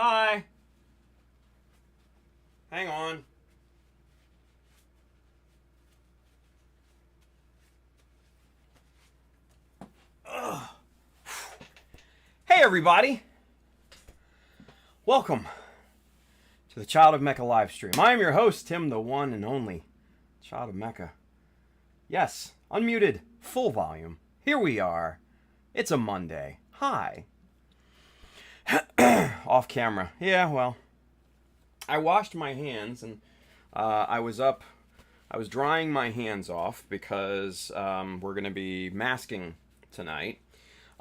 Hi. Hang on. Ugh. Hey everybody. Welcome to the Child of Mecha live stream. I am your host, Tim, the one and only Child of Mecha. Yes, unmuted, full volume. Here we are. It's a Monday. Hi. Off camera. Yeah, well, I washed my hands and I was drying my hands off because we're going to be masking tonight.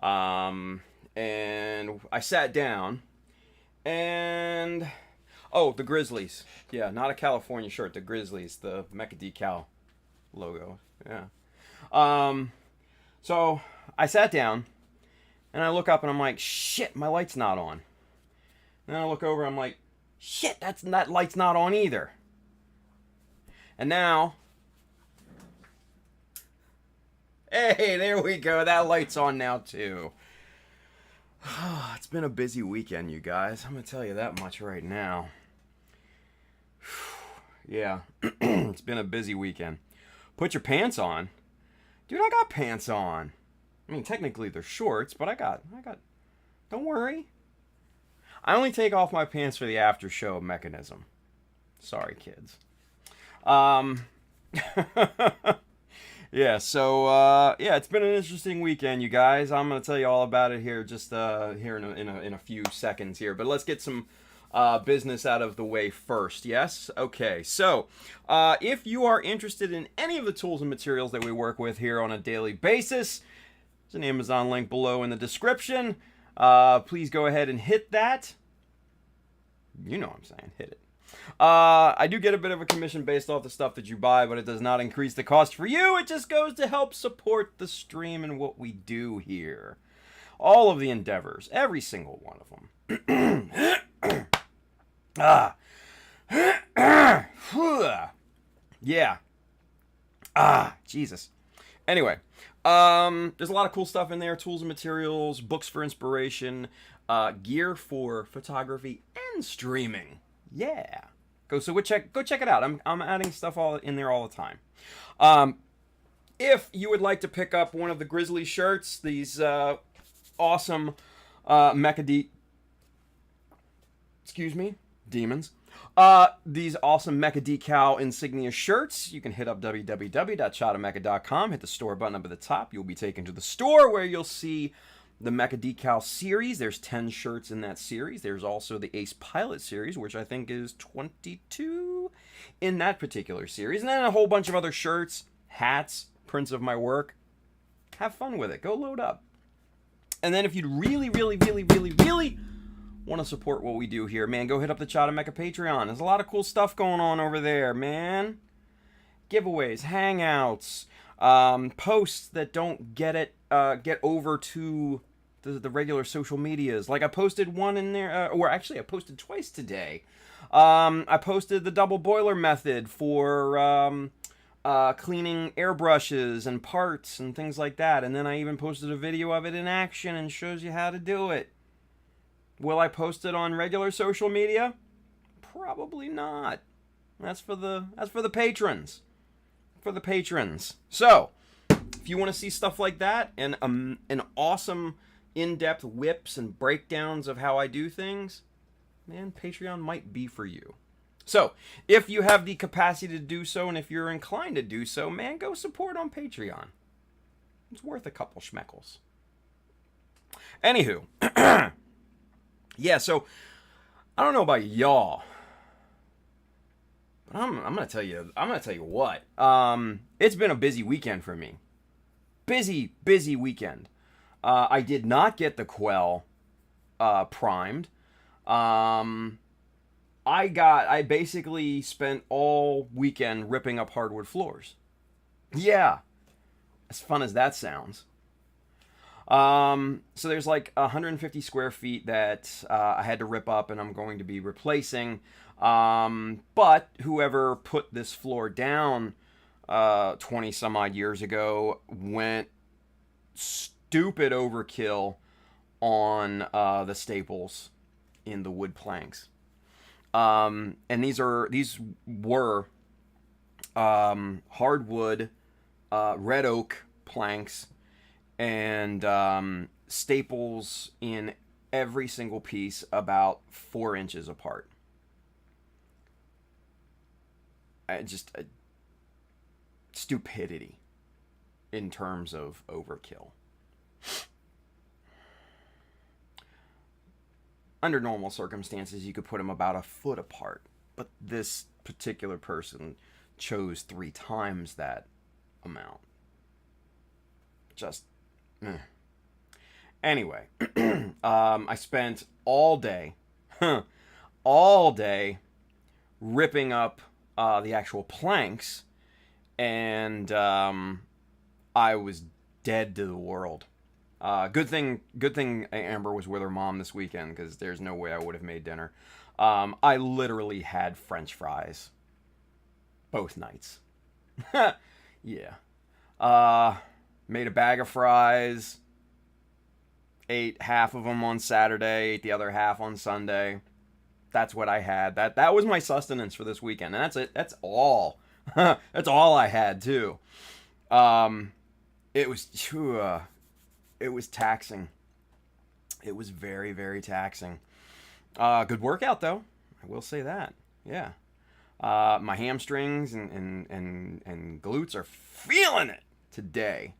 And I sat down and... Oh, the Grizzlies. Yeah, not a California shirt. The Grizzlies. The Mecha Decal logo. Yeah. So I sat down and I look up and I'm like, shit, my light's not on. And then I look over and I'm like, shit, that light's not on either. And now... Hey, there we go. That light's on now, too. It's been a busy weekend, you guys. I'm going to tell you that much right now. Yeah, it's been a busy weekend. Put your pants on. Dude, I got pants on. I mean, technically they're shorts, but I got... Don't worry. I only take off my pants for the after show mechanism. Sorry, kids. Yeah, so, yeah, it's been an interesting weekend, you guys. I'm going to tell you all about it here just here in a few seconds here. But let's get some business out of the way first, yes? Okay, so if you are interested in any of the tools and materials that we work with here on a daily basis, there's an Amazon link below in the description. Please go ahead and hit that. You know what I'm saying, hit it. I do get a bit of a commission based off the stuff that you buy, but it does not increase the cost for you. It just goes to help support the stream and what we do here. All of the endeavors, every single one of them. Yeah. Jesus. Anyway, there's a lot of cool stuff in there. Tools and materials, books for inspiration, gear for photography and streaming. Yeah. Go check it out. I'm adding stuff all in there all the time. If you would like to pick up one of the Grizzly shirts, these awesome demons. These awesome Mecha Decal insignia shirts, you can hit up www.childofmecha.com, hit the store button up at the top. You'll be taken to the store where you'll see the Mecha Decal series. There's 10 shirts in that series. There's also the Ace Pilot series, which I think is 22 in that particular series. And then a whole bunch of other shirts, hats, prints of my work. Have fun with it. Go load up. And then if you'd really want to support what we do here, man, go hit up the Child of Mecha Patreon. There's a lot of cool stuff going on over there, man. Giveaways, hangouts, posts that don't get over to the regular social medias. Like I posted one in there, or actually I posted twice today. I posted the double boiler method for cleaning airbrushes and parts and things like that. And then I even posted a video of it in action and shows you how to do it. Will I post it on regular social media? Probably not. That's for the patrons. For the patrons. So, if you want to see stuff like that and an awesome in-depth whips and breakdowns of how I do things, man, Patreon might be for you. So, if you have the capacity to do so and if you're inclined to do so, man, go support on Patreon. It's worth a couple schmeckles. Anywho, yeah, so I don't know about y'all, but I'm gonna tell you what. It's been a busy weekend for me. Busy weekend. I did not get the Quell primed. I basically spent all weekend ripping up hardwood floors. Yeah, as fun as that sounds. So there's like 150 square feet that I had to rip up and I'm going to be replacing. But whoever put this floor down 20 some odd years ago went stupid overkill on the staples in the wood planks. And these were hardwood, red oak planks, and staples in every single piece about 4 inches apart. Just stupidity in terms of overkill. Under normal circumstances, you could put them about a foot apart, but this particular person chose 3 times that amount. Just, Anyway, I spent all day ripping up the actual planks, and I was dead to the world. Good thing Amber was with her mom this weekend, because there's no way I would have made dinner. I literally had French fries both nights. Yeah. Made a bag of fries. Ate half of them on Saturday. Ate the other half on Sunday. That's what I had. That was my sustenance for this weekend, and that's it. That's all. That's all I had too. It was taxing. It was very, very taxing. Good workout though. I will say that. Yeah. My hamstrings and glutes are feeling it today.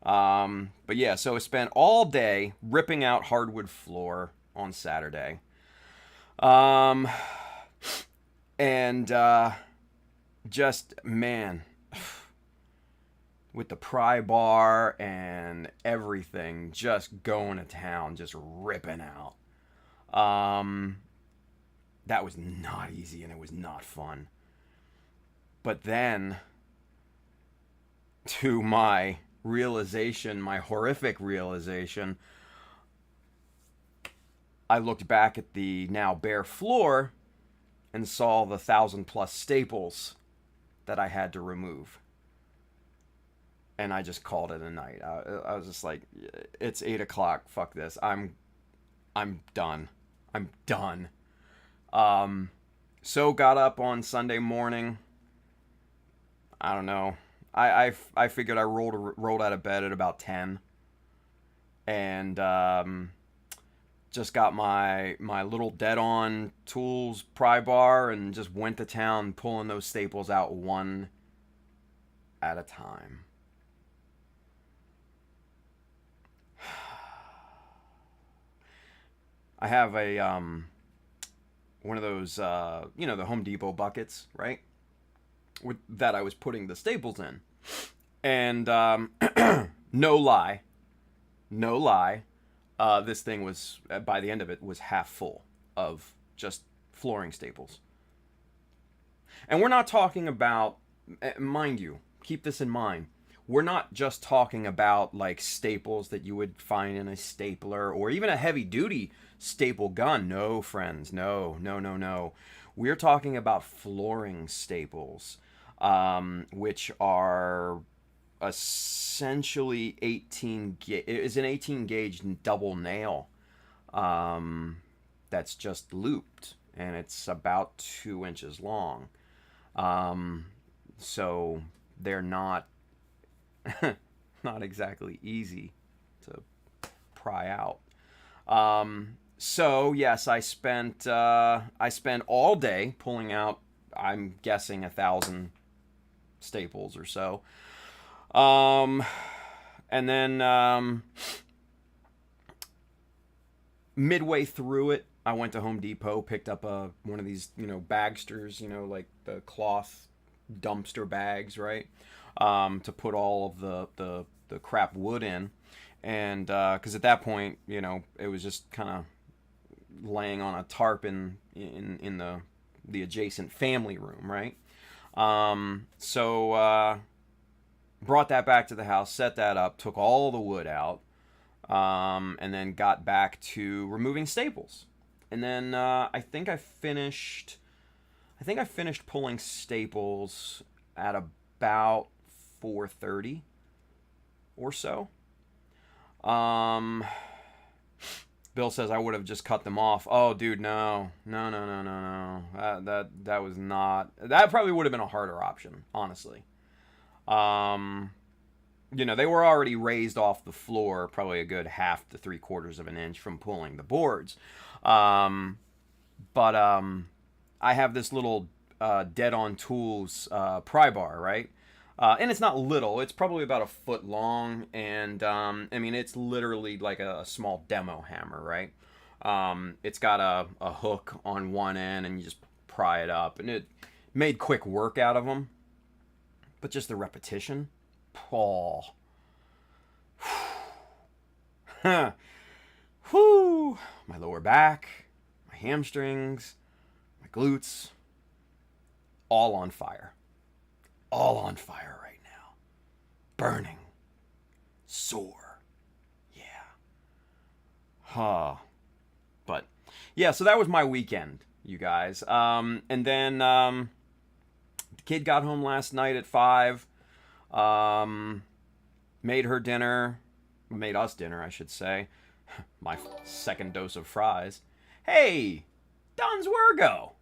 But yeah, so I spent all day ripping out hardwood floor on Saturday. And just, man, with the pry bar and everything, just going to town, just ripping out. That was not easy, and it was not fun. But then, to my realization, my horrific realization, I looked back at the now bare floor and saw the 1,000+ staples that I had to remove. And I just called it a night. I was just like, it's 8 o'clock. Fuck this. I'm done. I'm done. So got up on Sunday morning. I don't know. I figured I rolled out of bed at about 10. And just got my little dead-on tools pry bar and just went to town pulling those staples out one at a time. I have a one of those the Home Depot buckets, right? That I was putting the staples in. And no lie, this thing was, by the end of it, was half full of just flooring staples. And we're not talking about, mind you, keep this in mind, we're not just talking about like staples that you would find in a stapler or even a heavy duty staple gun. No, friends, no. We're talking about flooring staples, which are essentially 18 is an 18 gauge double nail that's just looped, and it's about 2 inches long. So they're not exactly easy to pry out. So yes, I spent all day pulling out, I'm guessing 1,000 staples or so. And then midway through it, I went to Home Depot, picked up one of these, bagsters, like the cloth dumpster bags, right? To put all of the crap wood in. And because at that point, it was just kind of laying on a tarp in the adjacent family room, right? So brought that back to the house, set that up, took all the wood out, and then got back to removing staples. And then I think I finished pulling staples at about 4:30 or so. Bill says I would have just cut them off. Oh, dude, no. No, no, no, no, no. That was not... That probably would have been a harder option, honestly. You know, they were already raised off the floor probably a good half to 3/4 of an inch from pulling the boards. But I have this little Dead on Tools pry bar, right? And it's not little. It's probably about a foot long. And, I mean, it's literally like a small demo hammer, right? It's got a hook on one end, and you just pry it up. And it made quick work out of them. But just the repetition. Oh. Whew. My lower back, my hamstrings, my glutes, all on fire. All on fire right now. Burning. Sore. Yeah. Huh. But, yeah, so that was my weekend, you guys. And then the kid got home last night at 5. Made her dinner. Made us dinner, I should say. My second dose of fries. Hey! Don's Wergo!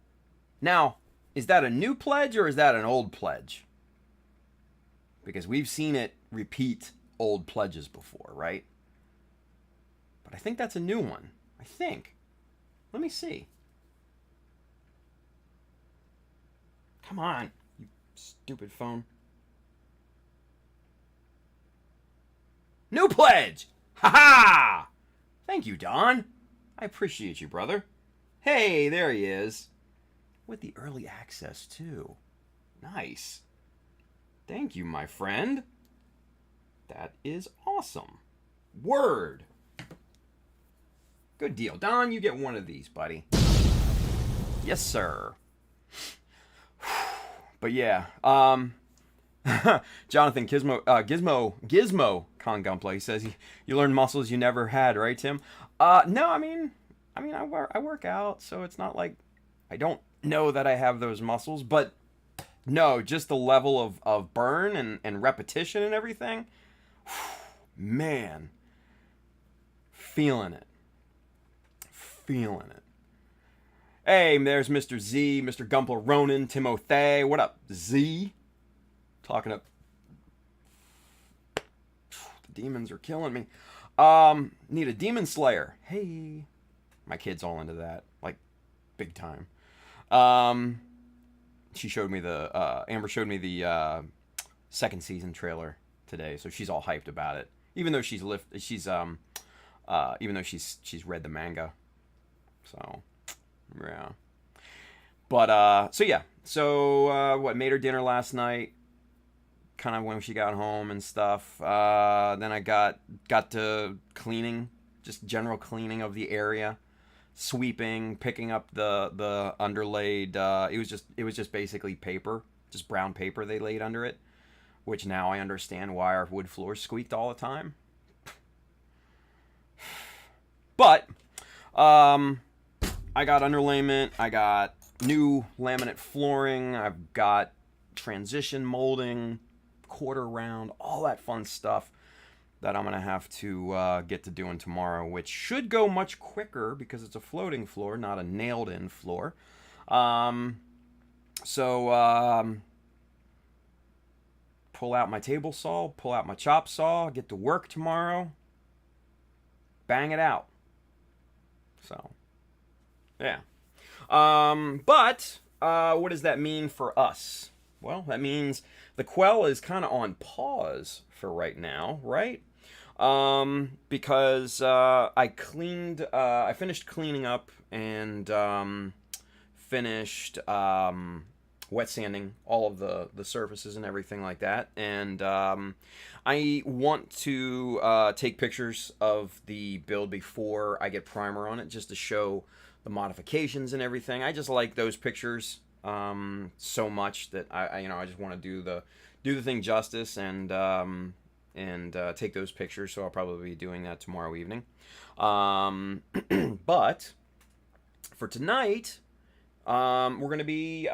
Now, is that a new pledge or is that an old pledge? Because we've seen it repeat old pledges before, right? But I think that's a new one. I think. Let me see. Come on, you stupid phone. New pledge! Ha ha! Thank you, Don. I appreciate you, brother. Hey, there he is. With the early access, too. Nice. Thank you, my friend. That is awesome. Word. Good deal. Don, you get one of these, buddy. Yes, sir. But yeah, Jonathan Gizmo Con Gunplay, he says you learn muscles you never had, right, Tim? No, I mean I work out, so it's not like I don't know that I have those muscles, but no, just the level of burn and repetition and everything. Man, feeling it. Hey, there's Mr. Z, Mr. Gumpler Ronan, Timothy. What up, Z? Talking up. The demons are killing me. Need a demon slayer. Hey. My kid's all into that. Like, big time. She showed me Amber showed me the second season trailer today, so she's all hyped about it. Even though she's read the manga. So, yeah. But, so yeah. So, made her dinner last night. Kind of when she got home and stuff. Then I got to cleaning. Just general cleaning of the area. Sweeping, picking up the underlaid, it was just basically paper. Just brown paper they laid under it. Which now I understand why our wood floors squeaked all the time. But, I got underlayment, I got new laminate flooring, I've got transition molding, quarter round, all that fun stuff that I'm going to have to get to doing tomorrow, which should go much quicker because it's a floating floor, not a nailed-in floor. Pull out my table saw, pull out my chop saw, get to work tomorrow, bang it out. So, yeah. But what does that mean for us? Well, that means the Quell is kind of on pause for right now, right? Because I finished cleaning up and finished wet sanding all of the surfaces and everything like that. And I want to take pictures of the build before I get primer on it, just to show the modifications and everything. I just like those pictures so much that I just want to do the thing justice and take those pictures. So I'll probably be doing that tomorrow evening. But for tonight, we're going to be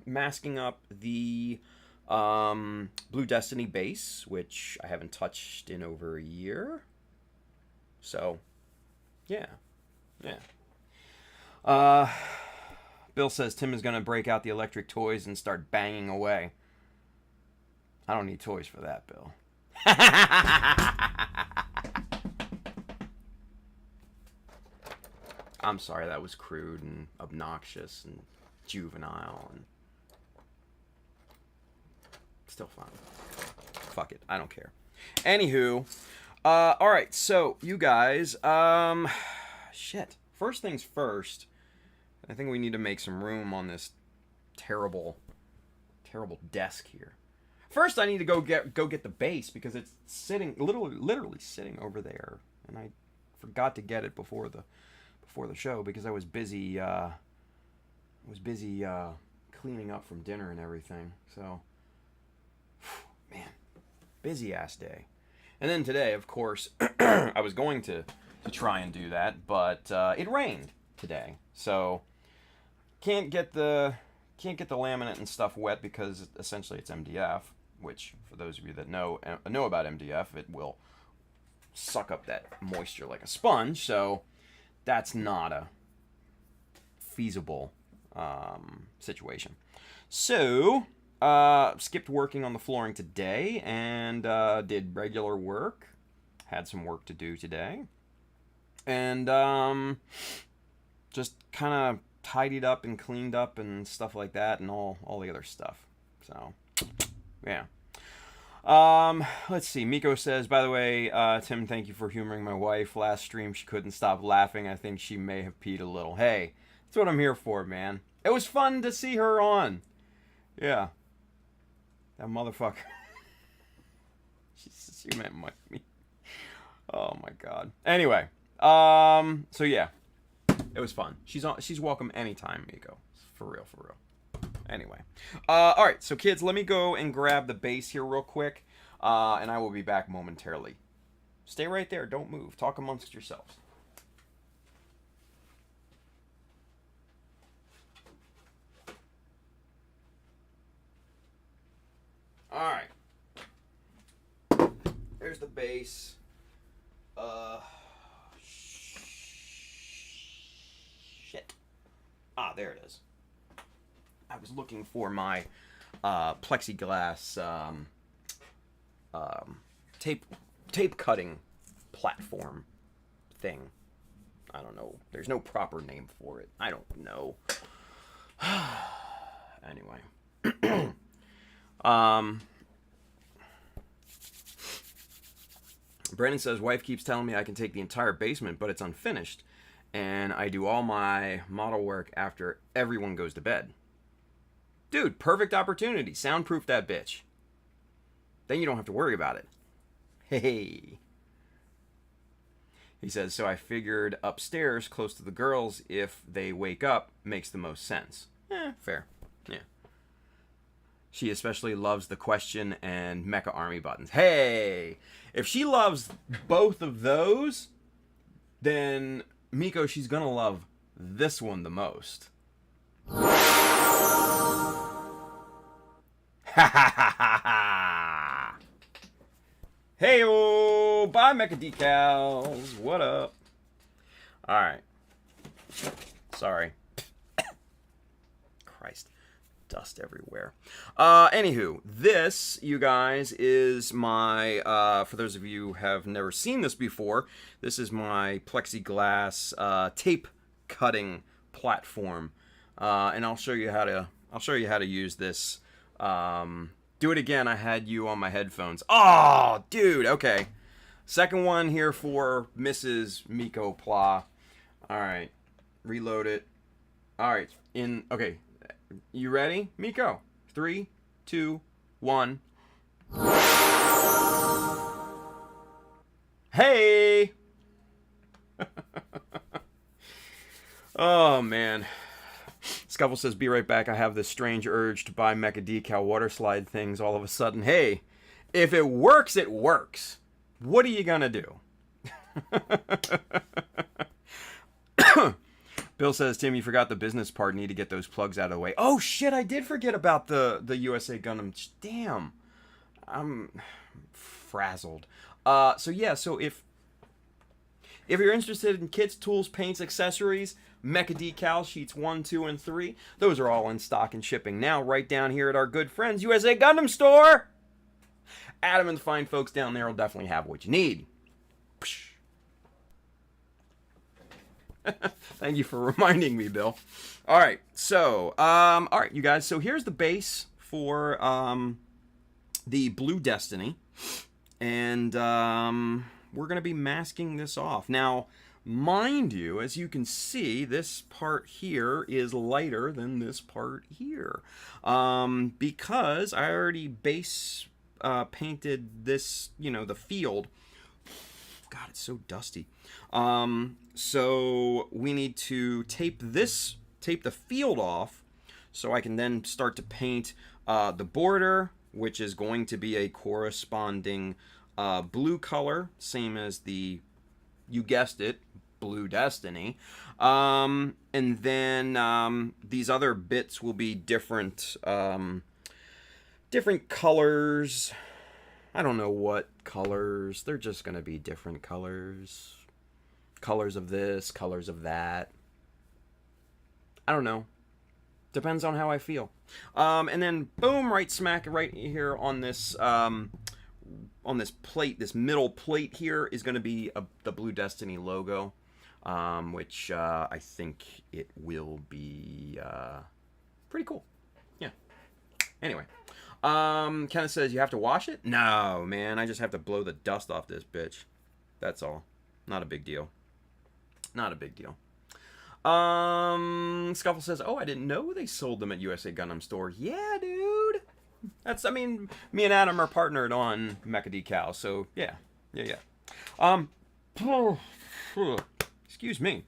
masking up the Blue Destiny base, which I haven't touched in over a year. So, Yeah. Yeah. Uh, Bill says Tim is going to break out the electric toys and start banging away. I don't need toys for that, Bill. I'm sorry, that was crude and obnoxious and juvenile and still fun. Fuck it, I don't care. Anywho, all right, so you guys, shit. First things first, I think we need to make some room on this terrible desk here. First, I need to go get the base because it's sitting literally sitting over there, and I forgot to get it before the show because I was busy cleaning up from dinner and everything. So, man, busy ass day. And then today, of course, I was going to try and do that, but it rained today, so can't get the laminate and stuff wet because essentially it's MDF. Which, for those of you that know about MDF, it will suck up that moisture like a sponge. So that's not a feasible situation. So skipped working on the flooring today and did regular work. Had some work to do today, and just kind of tidied up and cleaned up and stuff like that, and all the other stuff. So. Yeah. Let's see. Miko says, by the way, Tim, thank you for humoring my wife. Last stream, she couldn't stop laughing. I think she may have peed a little. Hey, that's what I'm here for, man. It was fun to see her on. Yeah. That motherfucker. she meant me. Oh, my God. Anyway. So, yeah. It was fun. She's welcome anytime, Miko. For real. Anyway, all right, so kids, let me go and grab the base here real quick, and I will be back momentarily. Stay right there, don't move. Talk amongst yourselves. All right, there's the base. Shit. Ah, there it is. I was looking for my plexiglass tape cutting platform thing. I don't know. There's no proper name for it. I don't know. Anyway. Brennan says, wife keeps telling me I can take the entire basement, but it's unfinished. And I do all my model work after everyone goes to bed. Dude, perfect opportunity. Soundproof that bitch. Then you don't have to worry about it. Hey. He says, so I figured upstairs, close to the girls, if they wake up, makes the most sense. Fair. Yeah. She especially loves the question and Mecha Army buttons. Hey! If she loves both of those, then, Miko, she's gonna love this one the most. Ha ha ha ha ha! Hey-o! Bye, Mecha Decals! What up? Alright. Sorry. Christ. Dust everywhere. Anywho, this, you guys, is my, for those of you who have never seen this before, this is my plexiglass tape cutting platform. And I'll show you how to use this. Do it again. I had you on my headphones. Oh, dude. Okay. Second one here for Mrs. Miko Pla. All right. Reload it. All right. Okay. You ready, Miko? 3, 2, 1. Hey. Oh, man. Scuffle says, be right back. I have this strange urge to buy Mecha Decal water slide things all of a sudden. Hey, if it works, it works. What are you going to do? Bill says, Tim, you forgot the business part. Need to get those plugs out of the way. Oh, shit, I did forget about the USA Gundam. Damn. I'm frazzled. So, yeah, so if... If you're interested in kits, tools, paints, accessories, Mecha Decals, sheets 1, 2, and 3, those are all in stock and shipping now right down here at our good friends, USA Gundam Store. Adam and the fine folks down there will definitely have what you need. Thank you for reminding me, Bill. All right, so, all right, you guys. So here's the base for the Blue Destiny, and we're going to be masking this off. Now, mind you, as you can see, this part here is lighter than this part here, because I already base painted this, you know, the field. God, it's so dusty. So we need to tape the field off, so I can then start to paint the border, which is going to be a corresponding blue color, same as the, you guessed it, Blue Destiny. And then these other bits will be different, different colors. I don't know what colors. They're just going to be different colors. Colors of this, colors of that. I don't know. Depends on how I feel. And then, boom, right smack right here on this plate, this middle plate here is going to be the Blue Destiny logo, which I think it will be pretty cool. Yeah. Anyway. Kenneth says, you have to wash it? No, man, I just have to blow the dust off this bitch. That's all. Not a big deal. Not a big deal. Scuffle says, oh, I didn't know they sold them at USA Gundam Store. Yeah, dude. That's, I mean, me and Adam are partnered on Mecha Decals, so yeah. Yeah. Excuse me.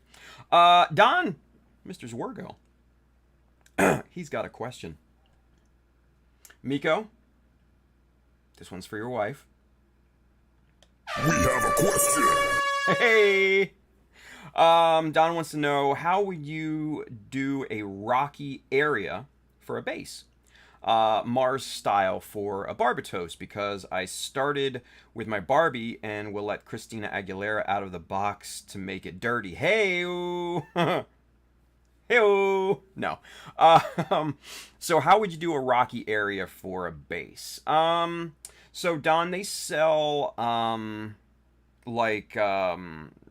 Don, Mr. Zwergo. He's got a question. Miko, this one's for your wife. We have a question. Hey! Don wants to know, how would you do a rocky area for a base? Mars style for a Barbatos, because I started with my Barbie and will let Christina Aguilera out of the box to make it dirty. Hey-oo! Hey-oh! No. So how would you do a rocky area for a base? So Don, they sell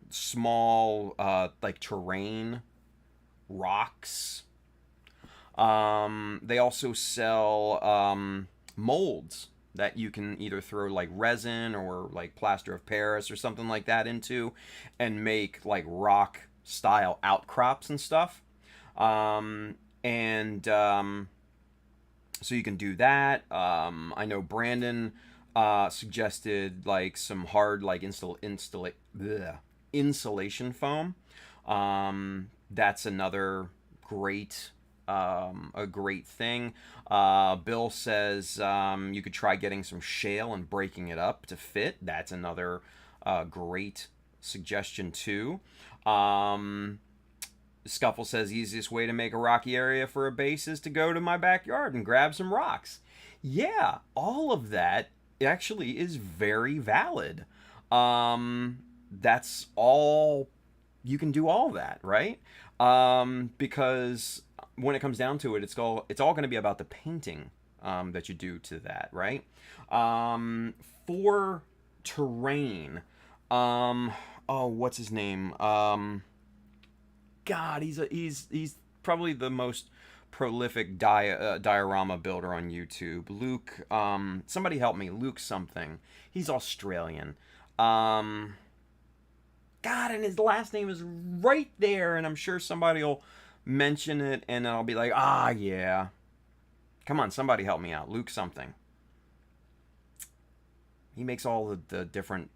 small like terrain rocks. They also sell molds that you can either throw like resin or like plaster of Paris or something like that into and make like rock style outcrops and stuff. So you can do that. I know Brandon suggested like some hard like insulation foam. That's another great a great thing. Bill says you could try getting some shale and breaking it up to fit. That's another great suggestion too. Scuffle says easiest way to make a rocky area for a base is to go to my backyard and grab some rocks. Yeah, all of that actually is very valid. That's all, you can do all that, right? Because when it comes down to it, it's all going to be about the painting that you do to that, right? For terrain, oh, what's his name? God, he's probably the most prolific diorama builder on YouTube. Luke, somebody help me. Luke something. He's Australian. God, and his last name is right there, and I'm sure somebody will mention it, and I'll be like, ah, yeah. Come on, somebody help me out. Luke something. He makes all the different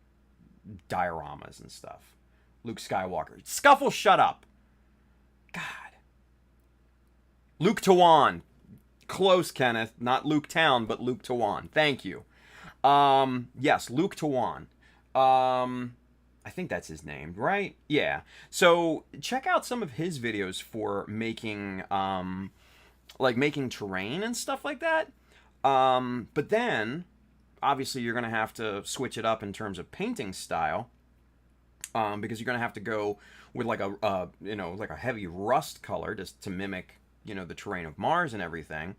dioramas and stuff. Luke Skywalker. Scuffle, shut up. God. Luke Tawan. Close, Kenneth. Not Luke Town, but Luke Tawan. Thank you. Yes, Luke Tawan. I think that's his name, right? Yeah. So check out some of his videos for making, making terrain and stuff like that. But then, obviously, you're going to have to switch it up in terms of painting style. because you're gonna have to go with like a like a heavy rust color just to mimic the terrain of Mars and everything.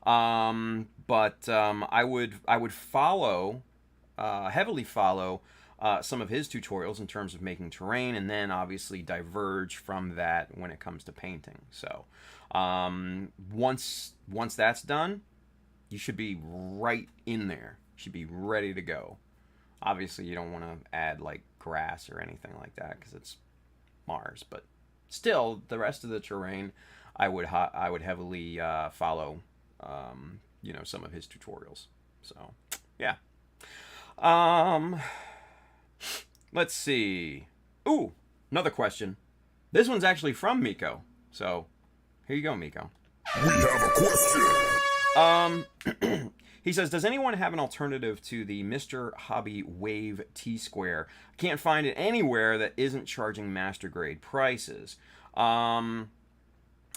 But I would follow heavily follow some of his tutorials in terms of making terrain, and then obviously diverge from that when it comes to painting. So once that's done, you should be right in there. You should be ready to go. Obviously, you don't want to add like grass or anything like that because it's Mars, but still, the rest of the terrain, I would heavily follow, some of his tutorials. So, yeah. Um, let's see. Ooh, another question. This one's actually from Miko. So, here you go, Miko. We have a question. He says, does anyone have an alternative to the Mr. Hobby Wave T-Square? I can't find it anywhere that isn't charging master grade prices.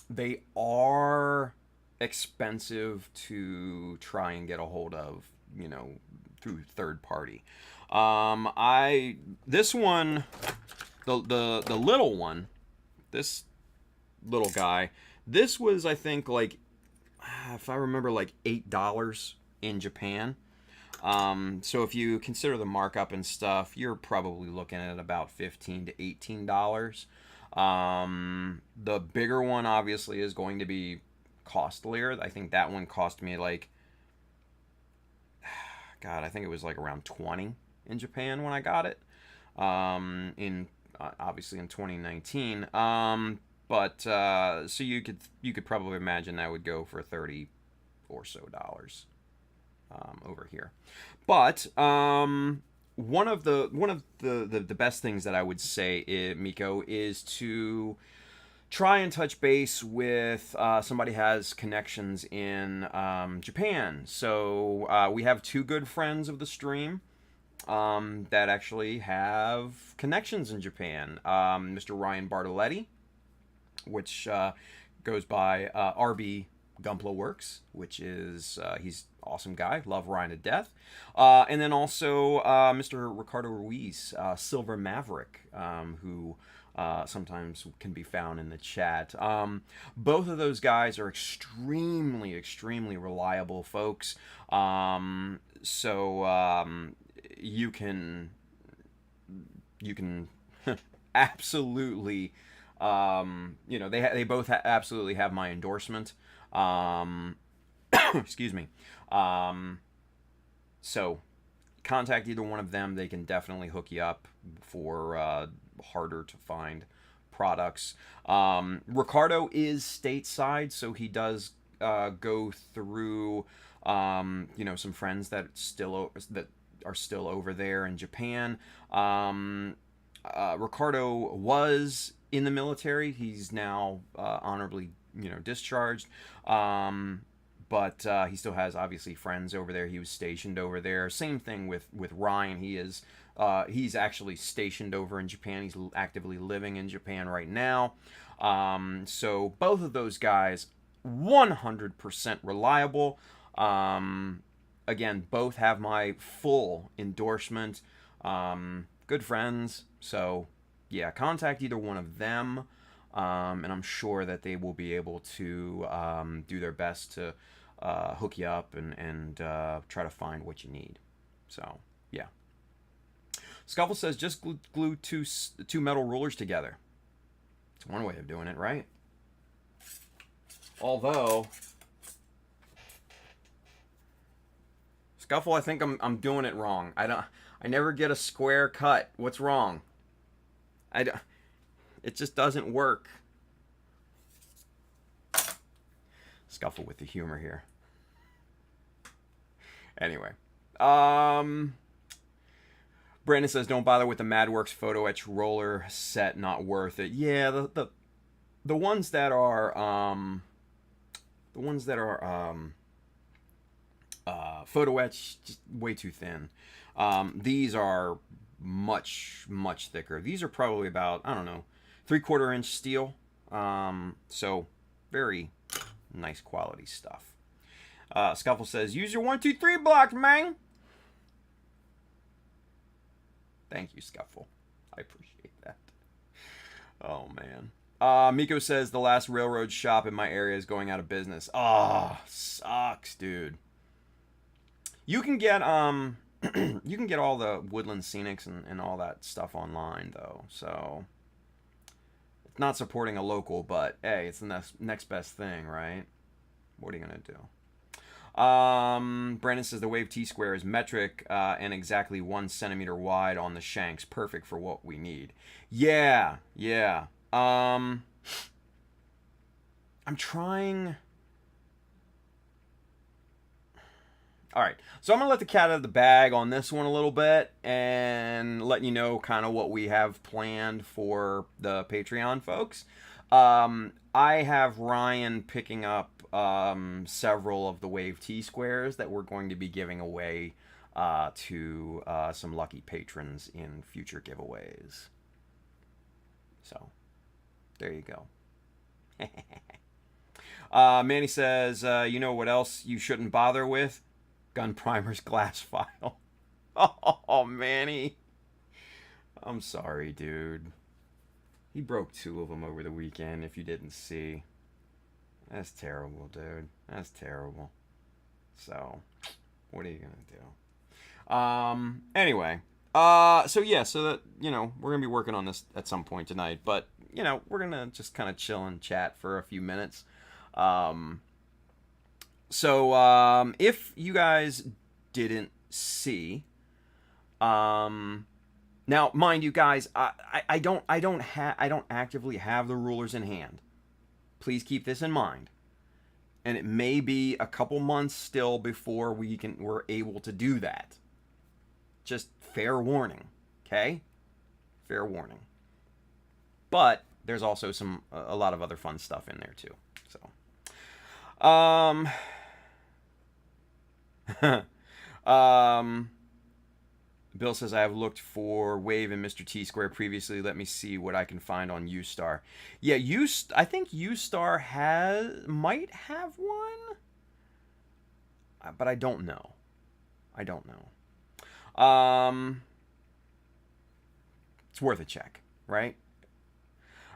They are expensive to try and get a hold of, through third party. This one, the little one, this little guy, this was, I think, like, if I remember, like $8 in Japan. So if you consider the markup and stuff, you're probably looking at about $15 to $18. The bigger one obviously is going to be costlier. I think that one cost me like, God, I think it was like around 20 in Japan when I got it. In obviously in 2019. But so you could probably imagine that would go for $30 or so over here. But one of the best things that I would say, Miko, is to try and touch base with somebody who has connections in Japan. So we have two good friends of the stream that actually have connections in Japan. Mr. Ryan Bartoletti, which goes by RB Gumpla Works, which is he's an awesome guy. Love Ryan to death. And then also Mr. Ricardo Ruiz, Silver Maverick, who sometimes can be found in the chat. Both of those guys are extremely, extremely reliable folks. So you can absolutely, they both absolutely have my endorsement. Excuse me. So contact either one of them. They can definitely hook you up for harder to find products. Ricardo is stateside, so he does go through some friends that are still over there in Japan. Ricardo was in the military. He's now honorably discharged. But he still has obviously friends over there. He was stationed over there. Same thing with Ryan. He's actually stationed over in Japan. He's actively living in Japan right now. So both of those guys, 100% reliable. Again, both have my full endorsement. Good friends. So yeah, contact either one of them. And I'm sure that they will be able to do their best to hook you up and try to find what you need. So, yeah. Scuffle says, just glue two metal rulers together. It's one way of doing it, right? Although, Scuffle, I think I'm doing it wrong. I never get a square cut. What's wrong? It just doesn't work. Scuffle with the humor here. Anyway. Brandon says, don't bother with the MadWorks photo etch roller set, not worth it. Yeah, the ones that are photo etch, just way too thin. These are much thicker. These are probably about, I don't know, 3/4 inch steel. So very nice quality stuff. Scuffle says, use your 1, 2, 3 blocks, man. Thank you, Scuffle. I appreciate that. Oh, man. Miko says the last railroad shop in my area is going out of business. Oh, sucks, dude. You can get you can get all the Woodland Scenics and all that stuff online though. So it's not supporting a local, but hey, it's the next best thing, right? What are you gonna do? Brandon says the Wave T-square is metric and exactly 1 centimeter wide on the shanks, perfect for what we need. Yeah. I'm trying. All right, so I'm gonna let the cat out of the bag on this one a little bit and letting you know kind of what we have planned for the Patreon folks. I have Ryan picking up several of the Wave T squares that we're going to be giving away to some lucky patrons in future giveaways. So there you go. Manny says, you know what else you shouldn't bother with? Gun Primer's glass file. Oh, Manny. I'm sorry, dude. He broke 2 of them over the weekend, if you didn't see. That's terrible, dude. That's terrible. So, what are you gonna do? Anyway. So that, we're gonna be working on this at some point tonight, but, we're gonna just kind of chill and chat for a few minutes. So, if you guys didn't see, now, mind you guys, I don't actively have the rulers in hand. Please keep this in mind. And it may be a couple months still before we're able to do that. Just fair warning, okay? Fair warning. But there's also a lot of other fun stuff in there too. So, Bill says, I have looked for Wave and Mr. T-Square previously. Let me see what I can find on U-Star. Yeah, I think U-Star might have one, but I don't know. It's worth a check, right?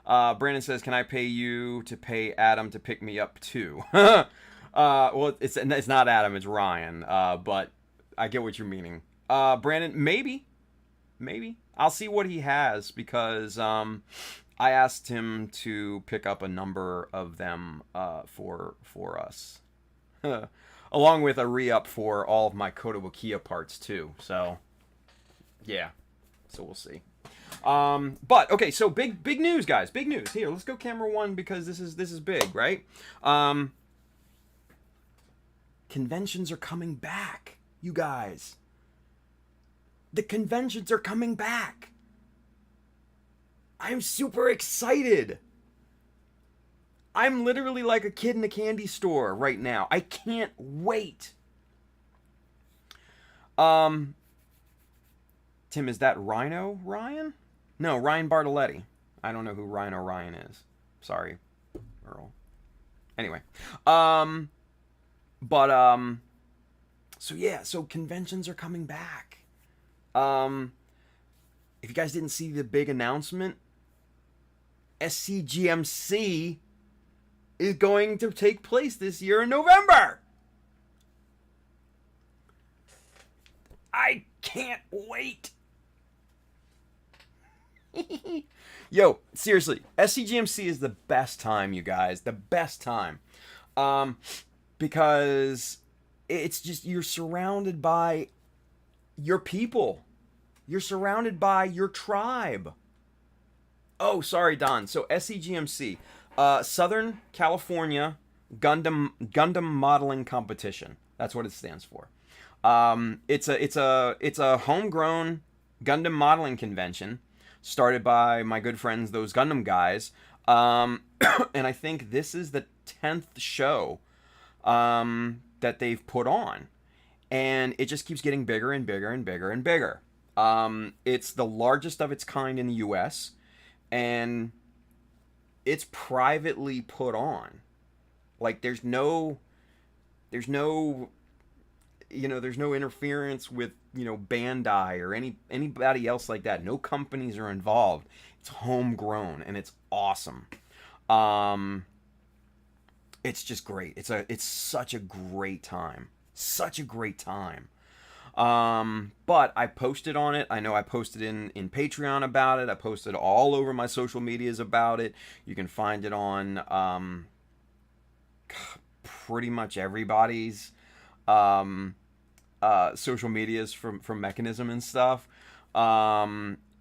Brandon says, can I pay you to pay Adam to pick me up too? Well, it's not Adam, it's Ryan. But I get what you're meaning. Brandon, maybe. I'll see what he has because I asked him to pick up a number of them for us. Along with a re-up for all of my Kotobukiya parts too. So, yeah. So we'll see. But okay, so big news, guys. Big news. Here, let's go camera 1 because this is big, right? Conventions are coming back, you guys. The conventions are coming back. I'm super excited. I'm literally like a kid in a candy store right now. I can't wait. Tim, is that Rhino Ryan? No, Ryan Bartoletti. I don't know who Rhino Ryan is. Sorry, Earl. Anyway. So conventions are coming back. If you guys didn't see the big announcement, SCGMC is going to take place this year in November. I can't wait. Yo, seriously, SCGMC is the best time, you guys. The best time. Because it's just, you're surrounded by your people. You're surrounded by your tribe. Oh, sorry, Don. So SCGMC, Southern California Gundam Modeling Competition. That's what it stands for. It's a homegrown Gundam modeling convention started by my good friends, those Gundam guys. And I think this is the 10th show that they've put on. And it just keeps getting bigger and bigger and bigger and bigger. It's the largest of its kind in the US. And it's privately put on. Like, there's no there's no interference with, Bandai or anybody else like that. No companies are involved. It's homegrown and it's awesome. It's just great. It's such a great time. Such a great time. But I posted on it. I know I posted in Patreon about it. I posted all over my social medias about it. You can find it on pretty much everybody's social medias from Mechanism and stuff.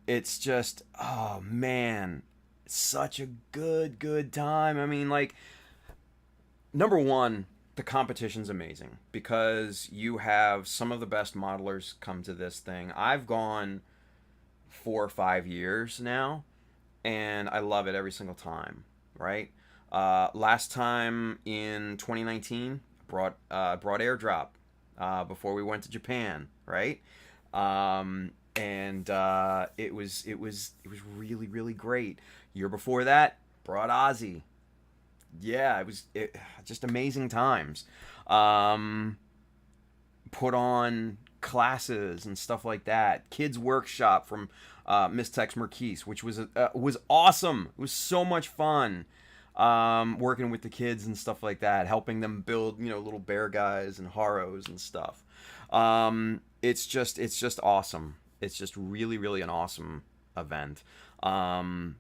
It's just, oh man, such a good time. I mean, like, number one, the competition's amazing because you have some of the best modelers come to this thing. I've gone 4 or 5 years now, and I love it every single time, right? Last time in 2019, brought Airdrop before we went to Japan, right? And it was really, really great. Year before that, brought Ozzy. Yeah, it was just amazing times. Put on classes and stuff like that. Kids Workshop from Miss Tex Merquise, which was awesome. It was so much fun. Working with the kids and stuff like that, helping them build, little bear guys and Haros and stuff. It's just awesome. It's just really, really an awesome event. Like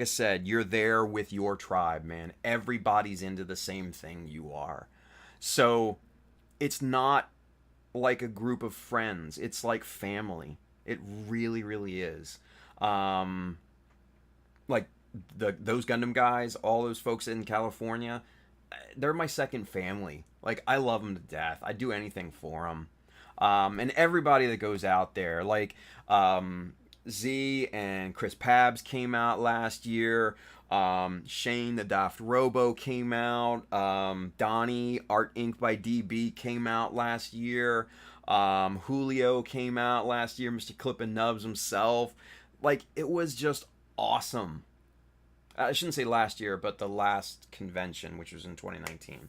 I said, you're there with your tribe, man. Everybody's into the same thing you are. So it's not like a group of friends. It's like family. It really, really is. Like those Gundam guys, all those folks in California, they're my second family. Like, I love them to death. I'd do anything for them. And everybody that goes out there, like, Z and Chris Pabs came out last year. Shane the Daft Robo came out. Donnie, Art Inc. by DB, came out last year. Julio came out last year. Mr. Clip and Nubs himself. Like, it was just awesome. I shouldn't say last year, but the last convention, which was in 2019.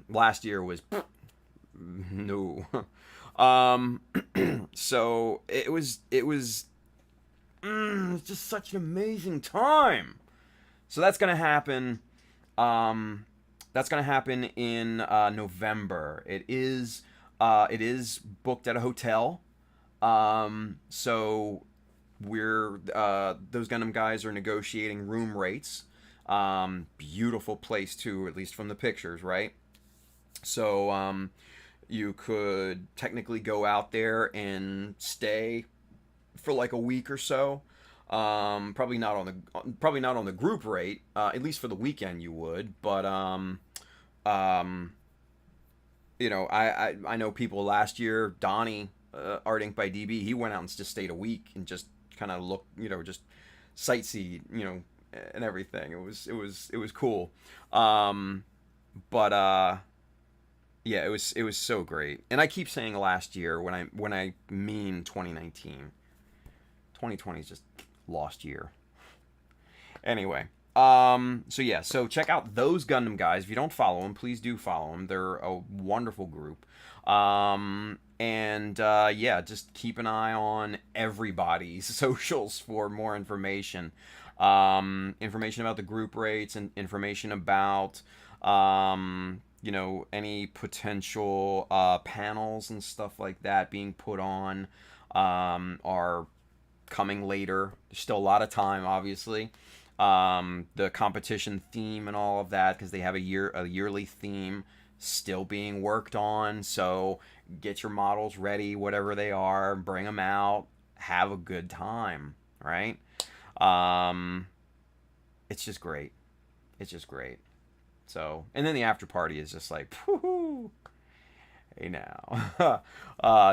Last year was... no. So it was just such an amazing time. So that's gonna happen. That's gonna happen in November. It is booked at a hotel. So we're those Gundam guys are negotiating room rates. Beautiful place too, at least from the pictures, right? So you could technically go out there and stay for like a week or so. Probably not on the group rate. At least for the weekend you would. But I know people last year. Donnie, Art Inc. by DB, he went out and just stayed a week and just kind of looked, just sightsee, and everything. It was cool. Yeah, it was so great. And I keep saying last year when I mean 2019. 2020 is just lost year. Anyway, so check out those Gundam guys. If you don't follow them, please do follow them. They're a wonderful group. Just keep an eye on everybody's socials for more information. Information about the group rates and information about any potential panels and stuff like that being put on are coming later. There's still a lot of time, obviously. The competition theme and all of that, because they have a yearly theme still being worked on. So get your models ready, whatever they are, bring them out, have a good time, right? It's just great. It's just great. So, and then the after party is just like, whoo, hey now.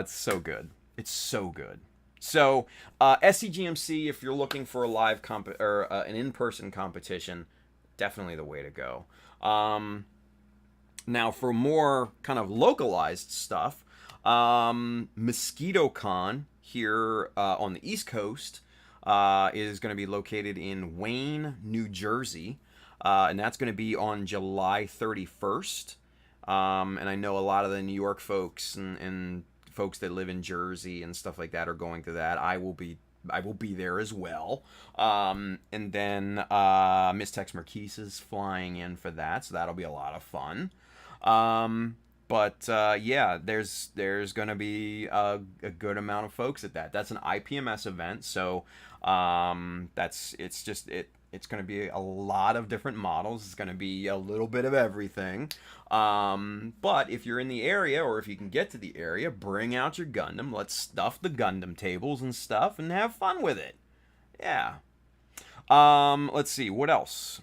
It's so good. It's so good. So, SCGMC, if you're looking for a live an in-person competition, definitely the way to go. Now, for more kind of localized stuff, Mosquito Con here on the East Coast is going to be located in Wayne, New Jersey. And that's going to be on July 31st. And I know a lot of the New York folks and folks that live in Jersey and stuff like that are going to that. I will be there as well. And then Miss Tex Marquise is flying in for that, so that'll be a lot of fun. But yeah, there's going to be a good amount of folks at that. That's an IPMS event, so it's going to be a lot of different models. It's going to be a little bit of everything. But if you're in the area, or if you can get to the area, bring out your Gundam. Let's stuff the Gundam tables and stuff and have fun with it. Yeah. Let's see, what else?